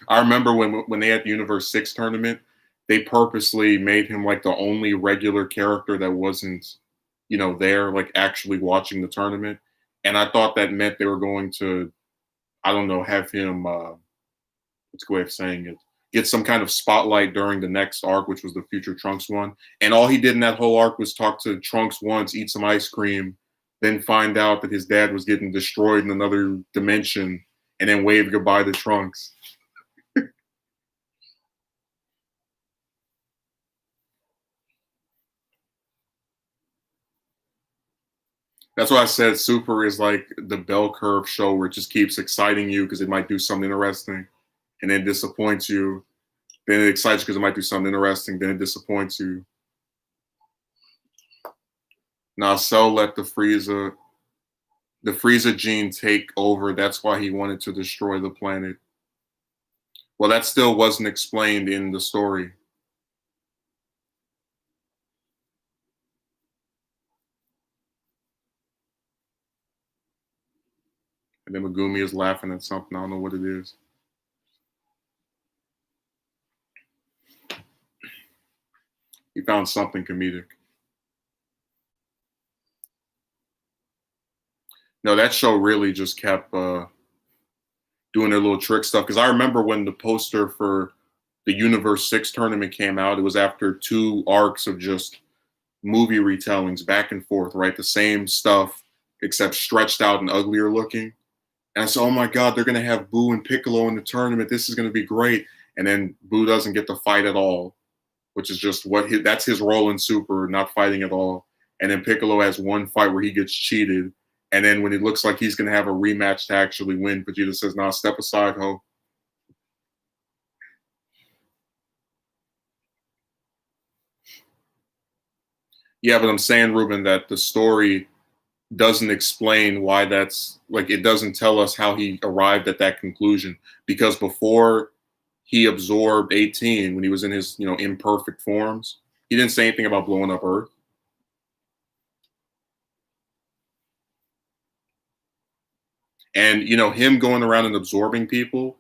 I remember when they had the Universe 6 tournament, they purposely made him like the only regular character that wasn't, there, like actually watching the tournament. And I thought that meant they were going to, I don't know, have him, what's a way of saying it, get some kind of spotlight during the next arc, which was the Future Trunks one. And all he did in that whole arc was talk to Trunks once, eat some ice cream, then find out that his dad was getting destroyed in another dimension, and then wave goodbye to Trunks. That's why I said Super is like the bell curve show where it just keeps exciting you because it might do something interesting, and then disappoints you. Then it excites you because it might do something interesting. Then it disappoints you. Now Cell let the Frieza gene take over. That's why he wanted to destroy the planet. Well, that still wasn't explained in the story. And then Megumi is laughing at something. I don't know what it is. He found something comedic. No, that show really just kept doing their little trick stuff. Because I remember when the poster for the Universe 6 tournament came out, it was after 2 arcs of just movie retellings back and forth, right? The same stuff, except stretched out and uglier looking. And I said, oh my God, they're gonna have Boo and Piccolo in the tournament. This is gonna be great. And then Boo doesn't get to fight at all, which is just that's his role in Super, not fighting at all. And then Piccolo has one fight where he gets cheated. And then when it looks like he's gonna have a rematch to actually win, Vegeta says, "Nah, step aside, ho." Yeah, but I'm saying, Ruben, that the story doesn't explain why that's like it doesn't tell us how he arrived at that conclusion because before he absorbed 18 when he was in his imperfect forms, he didn't say anything about blowing up Earth. And him going around and absorbing people,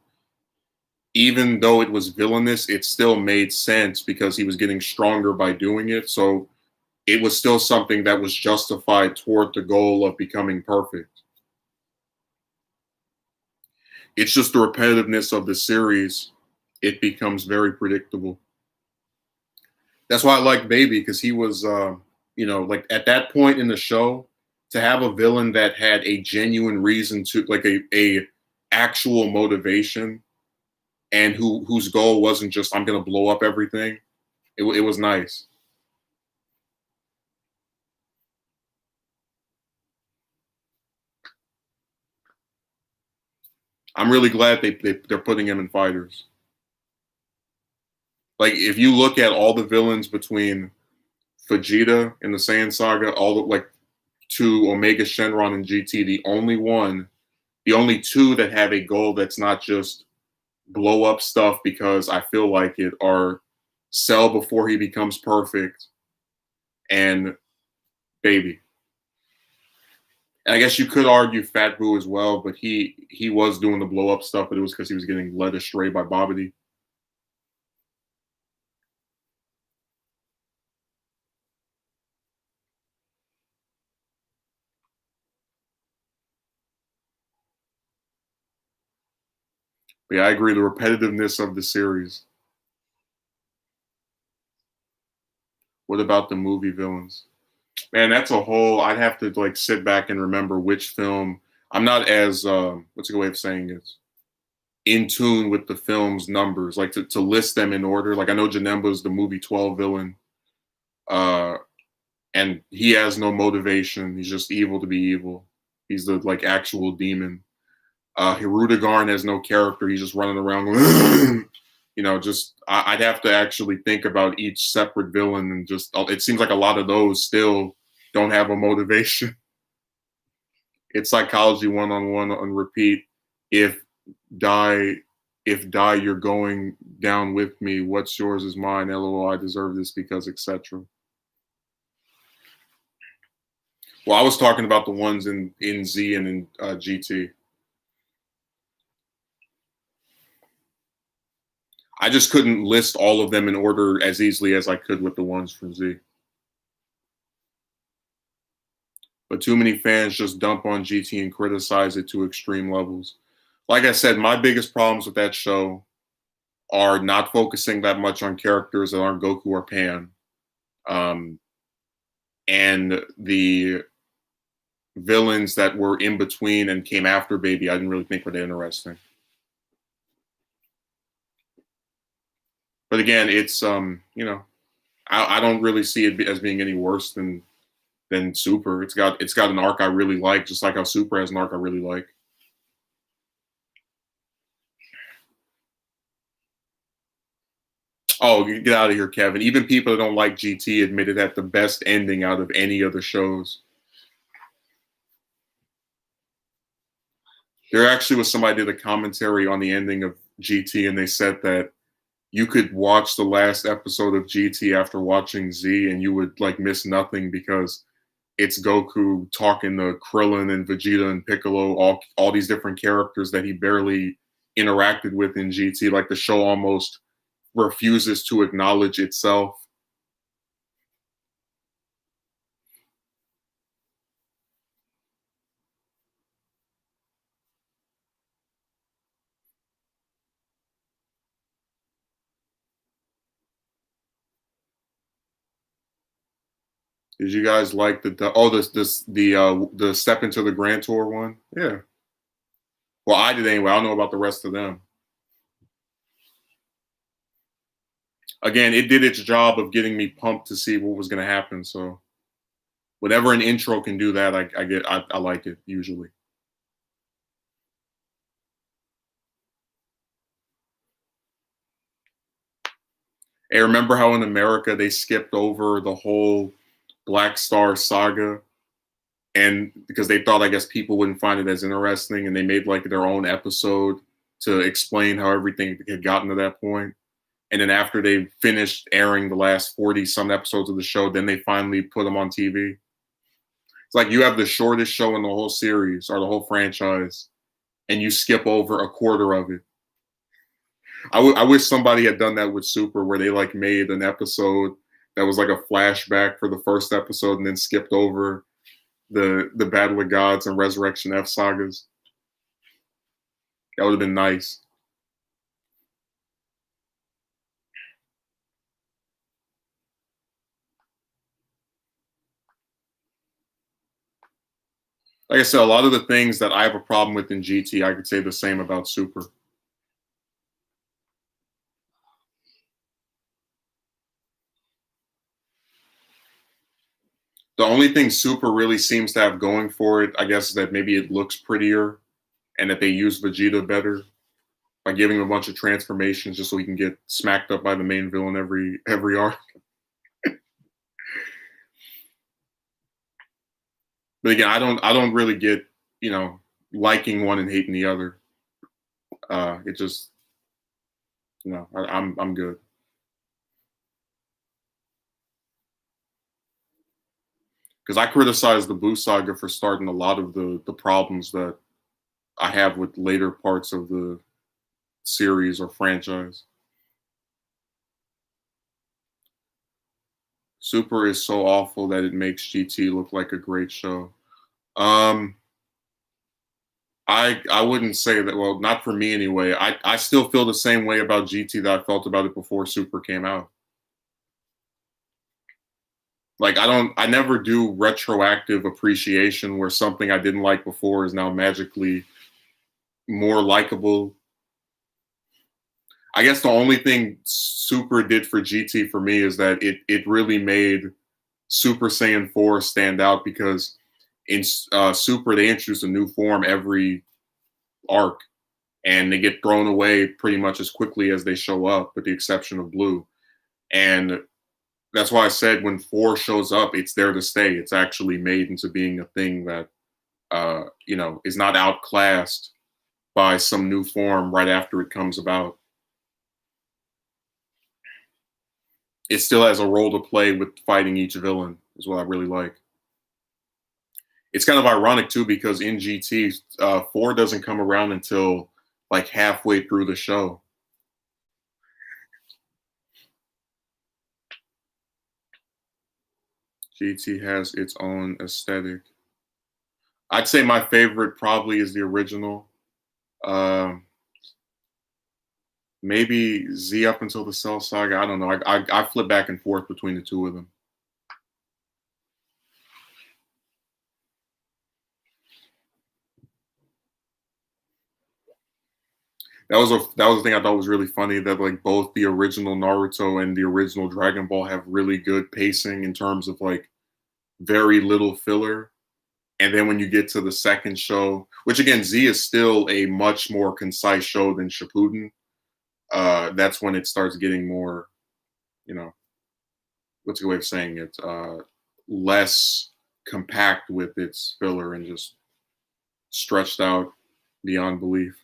even though it was villainous, it still made sense because he was getting stronger by doing it. So it was still something that was justified toward the goal of becoming perfect. It's just the repetitiveness of the series. It becomes very predictable. That's why I like Baby because he was, like at that point in the show, to have a villain that had a genuine reason to, like a actual motivation, and whose goal wasn't just I'm gonna blow up everything. It was nice. I'm really glad they're putting him in fighters. Like if you look at all the villains between Vegeta in the Saiyan Saga, all the like to Omega Shenron and GT, the only two that have a goal that's not just blow up stuff because I feel like it are Cell before he becomes perfect and Baby. And I guess you could argue Fat Boo as well, but he was doing the blow up stuff, but it was because he was getting led astray by Babidi. But yeah, I agree. The repetitiveness of the series. What about the movie villains? Man, that's a whole. I'd have to like sit back and remember which film. I'm not as what's a good way of saying it? In tune with the film's numbers, like to list them in order. Like I know Janemba's the movie 12 villain, uh, and he has no motivation. He's just evil to be evil. He's the like actual demon. Hirudegarn has no character. He's just running around, just I'd have to actually think about each separate villain and just it seems like a lot of those still don't have a motivation. It's psychology one-on-one on repeat. If die, if die, you're going down with me. What's yours is mine. LOL, I deserve this because etc. Well, I was talking about the ones in Z and in GT. I just couldn't list all of them in order as easily as I could with the ones from Z. But too many fans just dump on GT and criticize it to extreme levels. Like I said, my biggest problems with that show are not focusing that much on characters that aren't Goku or Pan, um, and the villains that were in between and came after Baby. I didn't really think were that interesting. But again, it's I don't really see it as being any worse than Super. It's got an arc I really like, just like how Super has an arc I really like. Oh, get out of here, Kevin. Even people that don't like GT admit it had the best ending out of any of the shows. There actually was somebody did a commentary on the ending of GT, and they said that you could watch the last episode of GT after watching Z, and you would like miss nothing because it's Goku talking to Krillin and Vegeta and Piccolo, all these different characters that he barely interacted with in GT. Like the show almost refuses to acknowledge itself. Did you guys like the step into the Grand Tour one? Yeah. Well, I did anyway. I don't know about the rest of them. Again, it did its job of getting me pumped to see what was going to happen. So whenever an intro can do that, I like it usually. Hey, remember how in America they skipped over the whole Black Star saga, and because they thought, I guess, people wouldn't find it as interesting, and they made like their own episode to explain how everything had gotten to that point. And then after they finished airing the last 40 some episodes of the show, then they finally put them on TV. It's like you have the shortest show in the whole series or the whole franchise, and you skip over a quarter of it. I wish somebody had done that with Super, where they like made an episode that was like a flashback for the first episode, and then skipped over the Battle of Gods and Resurrection F sagas. That would have been nice. Like I said, a lot of the things that I have a problem with in GT, I could say the same about Super. The only thing Super really seems to have going for it, I guess, is that maybe it looks prettier and that they use Vegeta better by giving him a bunch of transformations just so he can get smacked up by the main villain every arc. But again, I don't really get, liking one and hating the other. It just, I'm good. Because I criticize the Buu saga for starting a lot of the problems that I have with later parts of the series or franchise. Super is so awful that it makes GT look like a great show. I wouldn't say that. Well, not for me anyway. I still feel the same way about GT that I felt about it before Super came out. Like I never do retroactive appreciation where something I didn't like before is now magically more likable. I guess the only thing Super did for GT for me is that it really made Super Saiyan 4 stand out, because in Super they introduce a new form every arc, and they get thrown away pretty much as quickly as they show up, with the exception of Blue. And that's why I said when 4 shows up, it's there to stay. It's actually made into being a thing that is not outclassed by some new form right after it comes about. It still has a role to play with fighting each villain, is what I really like. It's kind of ironic too, because in GT, 4 doesn't come around until like halfway through the show. GT has its own aesthetic. I'd say my favorite probably is the original. Maybe Z up until the Cell Saga. I don't know. I flip back and forth between the two of them. That was the thing I thought was really funny, that like both the original Naruto and the original Dragon Ball have really good pacing in terms of like very little filler. And then when you get to the second show, which again, Z is still a much more concise show than Shippuden, that's when it starts getting more, what's a good way of saying it, less compact with its filler and just stretched out beyond belief.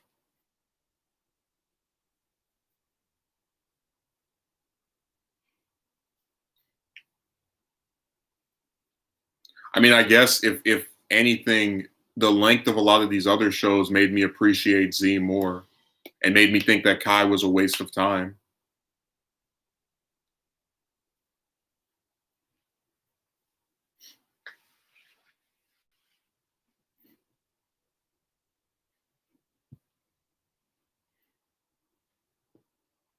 I mean, I guess if anything, the length of a lot of these other shows made me appreciate Z more, and made me think that Kai was a waste of time.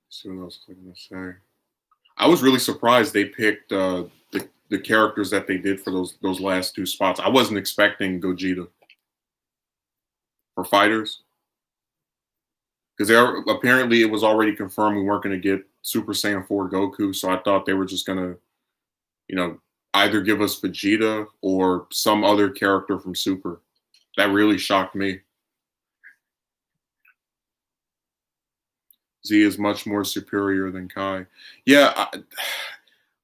Let's see what else was I gonna say. I was really surprised they picked the characters that they did for those last 2 spots. I wasn't expecting Gogeta for fighters. because apparently it was already confirmed we weren't going to get Super Saiyan 4 Goku, so I thought they were just going to, you know, either give us Vegeta or some other character from Super. That really shocked me. Z is much more superior than Kai. Yeah,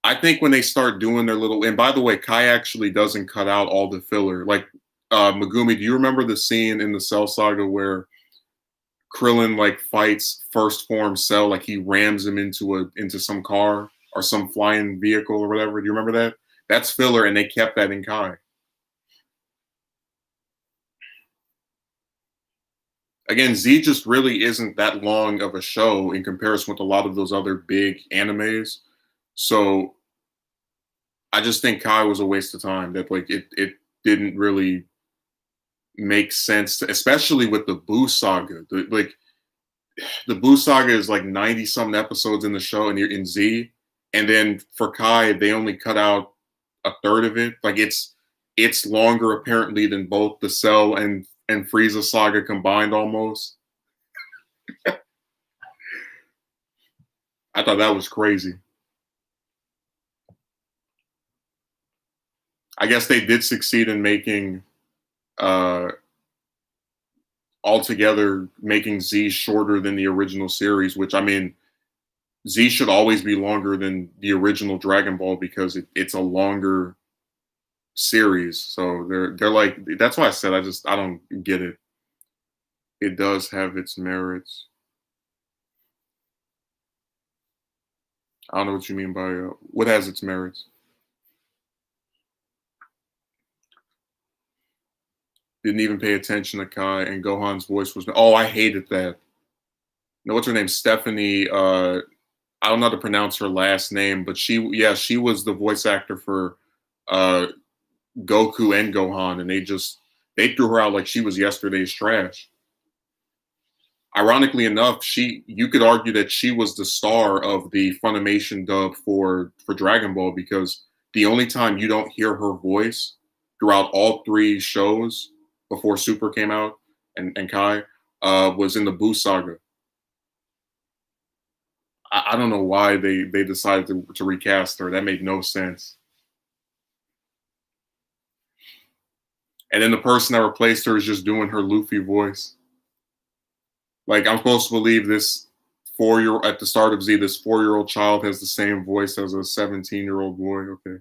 I think when they start doing their little, and by the way, Kai actually doesn't cut out all the filler. Like Megumi, do you remember the scene in the Cell Saga where Krillin like fights first form Cell, like he rams him into some car or some flying vehicle or whatever? Do you remember that? That's filler, and they kept that in Kai. Again, Z just really isn't that long of a show in comparison with a lot of those other big animes. So I just think Kai was a waste of time. That like it didn't really make sense, especially with the Boo saga. The Boo saga is like 90 something episodes in the show, and you're in Z, and then for Kai they only cut out a third of it. Like it's longer apparently than both the Cell and Frieza saga combined almost. I thought that was crazy. I guess they did succeed in making uh altogether making Z shorter than the original series, which I mean Z should always be longer than the original Dragon Ball because it's a longer series. So they're like, that's why I said I don't get it. It does have its merits. I don't know what you mean by what has its merits. Didn't even pay attention to Kai, and Gohan's voice was. Oh, I hated that. No, what's her name? Stephanie. I don't know how to pronounce her last name, but she was the voice actor for uh, Goku and Gohan, and they threw her out like she was yesterday's trash. Ironically enough, you could argue that she was the star of the Funimation dub for Dragon Ball because the only time you don't hear her voice throughout all three shows before Super came out and Kai was in the Boo saga. I don't know why they decided to recast her. That made no sense. And then the person that replaced her is just doing her Luffy voice. Like I'm supposed to believe this 4 year at the start of Z, this 4-year-old child has the same voice as a 17-year-old boy. Okay.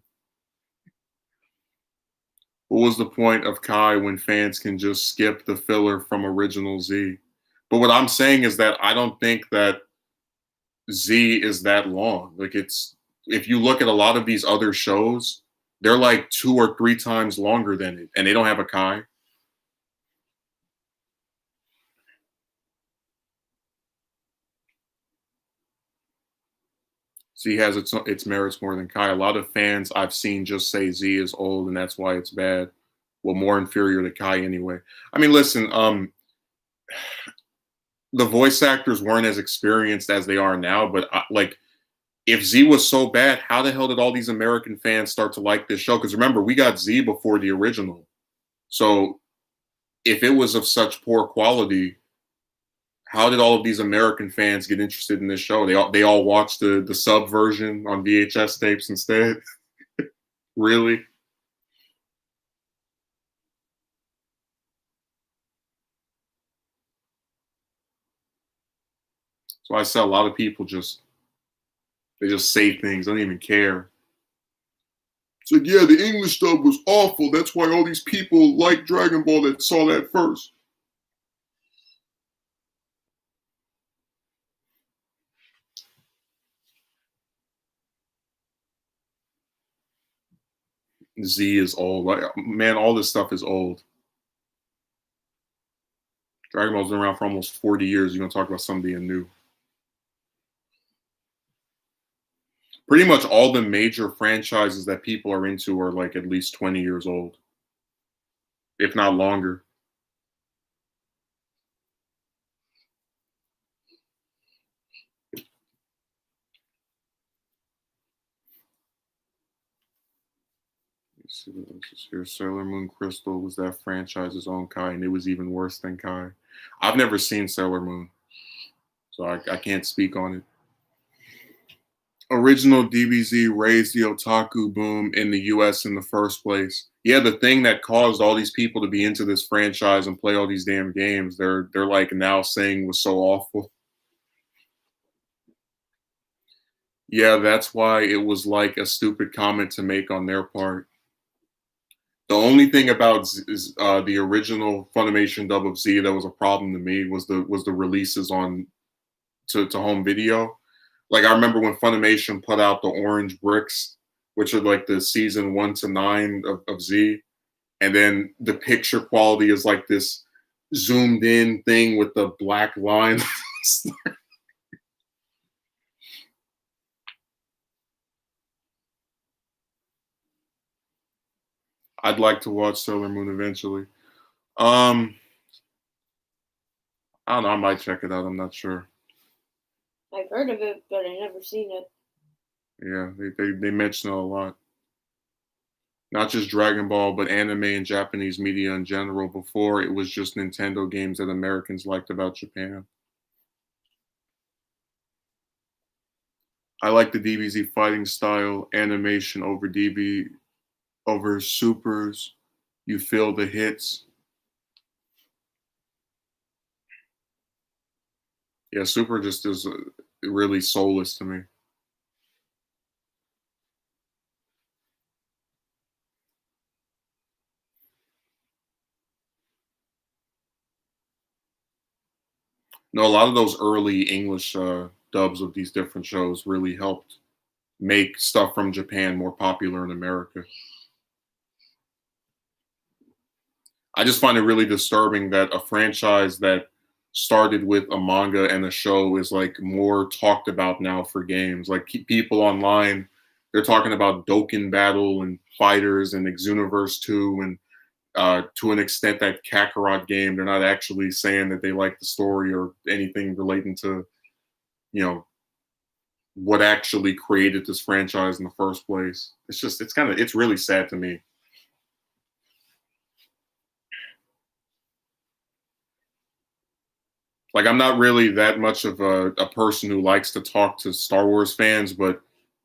What was the point of Kai when fans can just skip the filler from original Z? But what I'm saying is that I don't think that Z is that long. Like if you look at a lot of these other shows, they're like 2 or 3 times longer than it, and they don't have a Kai. Z has its merits more than Kai. A lot of fans I've seen just say Z is old and that's why it's bad. Well, more inferior to Kai anyway. I mean, listen, the voice actors weren't as experienced as they are now, but like if Z was so bad, how the hell did all these American fans start to like this show? Because remember, we got Z before the original. So if it was of such poor quality, how did all of these American fans get interested in this show? They all watched the sub version on VHS tapes instead. Really? So I said a lot of people they just say things, don't even care. It's like, yeah, the English dub was awful. That's why all these people like Dragon Ball that saw that first. Z is old. Like, man, all this stuff is old. Dragon Ball's been around for almost 40 years. You're gonna talk about something being new. Pretty much all the major franchises that people are into are like at least 20 years old, if not longer. Let's see what else is here. Sailor Moon Crystal was that franchise's own Kai, and it was even worse than Kai. I've never seen Sailor Moon. so I can't speak on it. Original DBZ raised the otaku boom in the US in the first place. Yeah, the thing that caused all these people to be into this franchise and play all these damn games, they're like now saying was so awful. Yeah, that's why it was like a stupid comment to make on their part. The only thing about the original Funimation dub of Z that was a problem to me was the releases on to home video. Like I remember when Funimation put out the Orange Bricks, which are like the season 1 to 9 of Z, and then the picture quality is like this zoomed in thing with the black line. I'd like to watch Sailor Moon eventually. Um, I don't know. I might check it out. I'm not sure. I've heard of it, but I never seen it. Yeah, they mention it a lot. Not just Dragon Ball, but anime and Japanese media in general. Before it was just Nintendo games that Americans liked about Japan. I like the DBZ fighting style, animation over DB over supers. You feel the hits. Yeah, Super just is really soulless to me. No, a lot of those early English dubs of these different shows really helped make stuff from Japan more popular in America. I just find it really disturbing that a franchise that started with a manga and a show is like more talked about now for games. Like people online, they're talking about Dokkan Battle and Fighters and Xenoverse 2 and to an extent that Kakarot game. They're not actually saying that they like the story or anything relating to, you know, what actually created this franchise in the first place. It's really sad to me. Like I'm not really that much of a person who likes to talk to Star Wars fans, but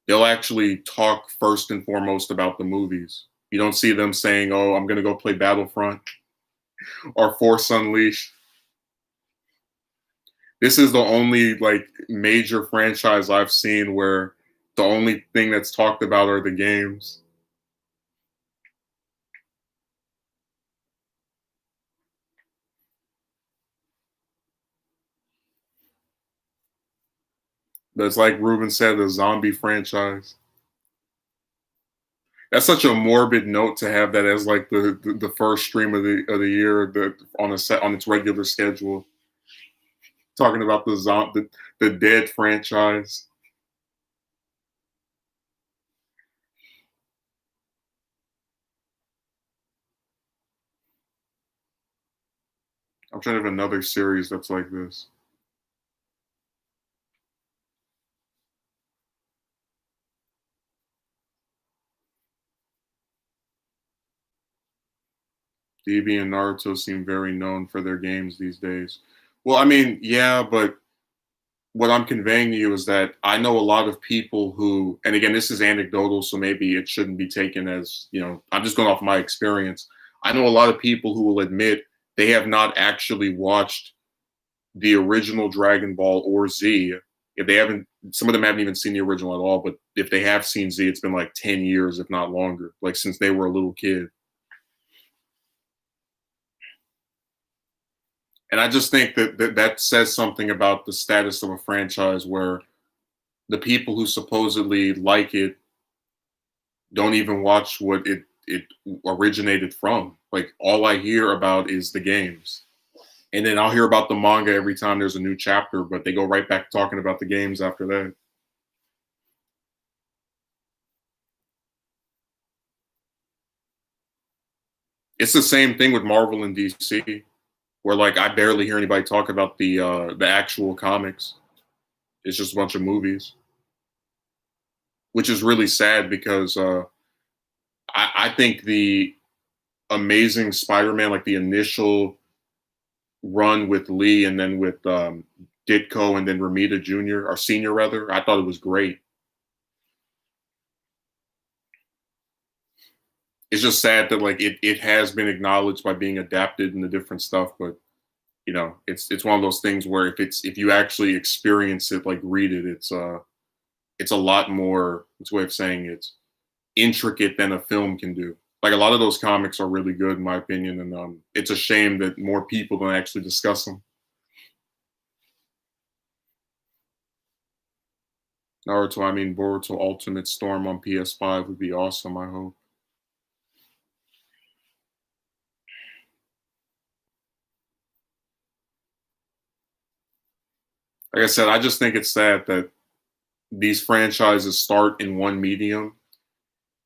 they'll actually talk first and foremost about the movies. You don't see them saying, "Oh, I'm gonna go play Battlefront" or Force Unleashed. This is the only like major franchise I've seen where the only thing that's talked about are the games. That's like Ruben said, the zombie franchise. That's such a morbid note to have that as like the first stream of the year on a set on its regular schedule. Talking about the dead franchise. I'm trying to have another series that's like this. DB and Naruto seem very known for their games these days. Well, I mean, yeah, but what I'm conveying to you is that I know a lot of people who, and again, this is anecdotal, so maybe it shouldn't be taken as, I'm just going off my experience. I know a lot of people who will admit they have not actually watched the original Dragon Ball or Z. If they haven't, some of them haven't even seen the original at all, but if they have seen Z, it's been like 10 years, if not longer, like since they were a little kid. And I just think that says something about the status of a franchise where the people who supposedly like it don't even watch what it originated from. Like all I hear about is the games. And then I'll hear about the manga every time there's a new chapter, but they go right back to talking about the games after that. It's the same thing with Marvel and DC, where like I barely hear anybody talk about the actual comics. It's just a bunch of movies, which is really sad because I think the Amazing Spider-Man, like the initial run with Lee and then with Ditko and then Ramita Jr. or Senior rather. I thought it was great. It's just sad that like it has been acknowledged by being adapted into different stuff, but you know, it's one of those things where if you actually experience it, like read it, it's a lot more. It's a way of saying it's intricate than a film can do. Like a lot of those comics are really good in my opinion, and it's a shame that more people don't actually discuss them. Naruto, I mean Boruto Ultimate Storm on PS5 would be awesome. I hope. Like I said, I just think it's sad that these franchises start in one medium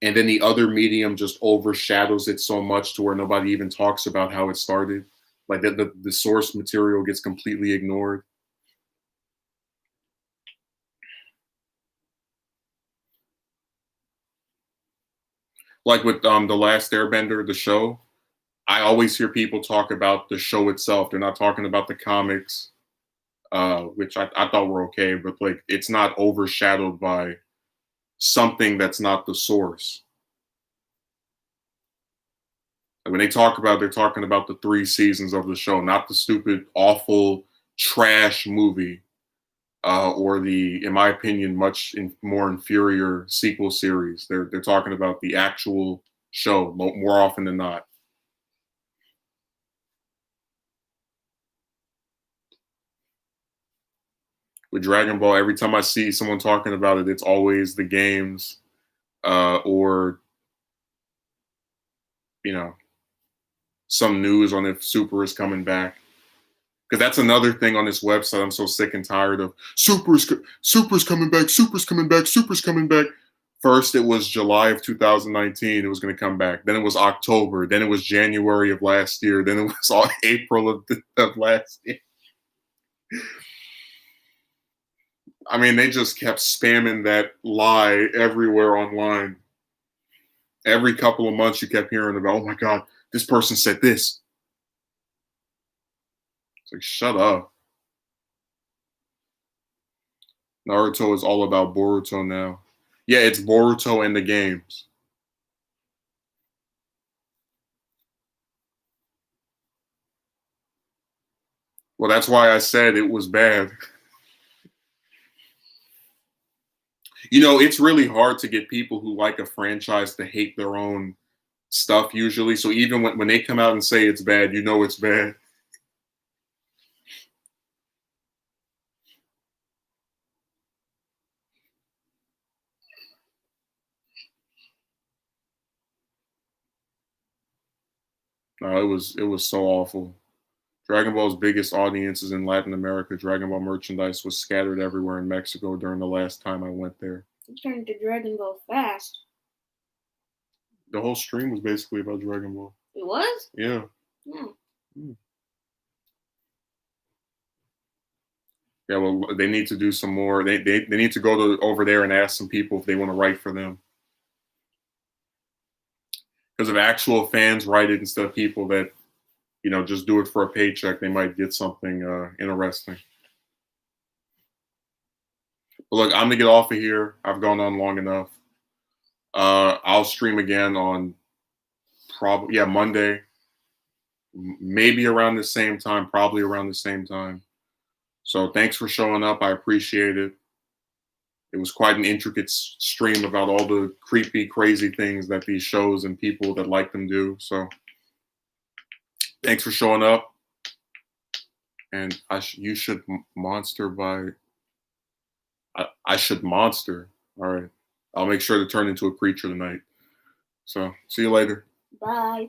and then the other medium just overshadows it so much to where nobody even talks about how it started. Like the source material gets completely ignored. Like with the Last Airbender, the show, I always hear people talk about the show itself. They're not talking about the comics, which I thought were okay, but like it's not overshadowed by something that's not the source. Like when they talk about, they're talking about the 3 seasons of the show, not the stupid, awful, trash movie, or the, in my opinion, more inferior sequel series. They're talking about the actual show more often than not. With Dragon Ball, every time I see someone talking about it, it's always the games, or you know, some news on if Super is coming back. Because that's another thing on this website. I'm so sick and tired of Super's coming back, Super's coming back, Super's coming back. First, it was July of 2019. It was going to come back. Then it was October. Then it was January of last year. Then it was all April of last year. I mean, they just kept spamming that lie everywhere online. Every couple of months, you kept hearing about, oh my God, this person said this. It's like, shut up. Naruto is all about Boruto now. Yeah, it's Boruto and the games. Well, that's why I said it was bad. You know, it's really hard to get people who like a franchise to hate their own stuff usually. So even when they come out and say it's bad, you know it's bad. No, it was so awful. Dragon Ball's biggest audience is in Latin America. Dragon Ball merchandise was scattered everywhere in Mexico during the last time I went there. It turned to Dragon Ball fast. The whole stream was basically about Dragon Ball. It was? Yeah. Yeah. Yeah, well, they need to do some more. They need to go over there and ask some people if they want to write for them. Because if actual fans write it instead of people that, just do it for a paycheck, they might get something interesting. But look, I'm gonna get off of here. I've gone on long enough. I'll stream again on probably Monday, maybe around the same time, probably around the same time. So thanks for showing up. I appreciate it. It was quite an intricate stream about all the creepy, crazy things that these shows and people that like them do. So thanks for showing up. And you should monster by. I should monster. All right. I'll make sure to turn into a creature tonight. So see you later. Bye.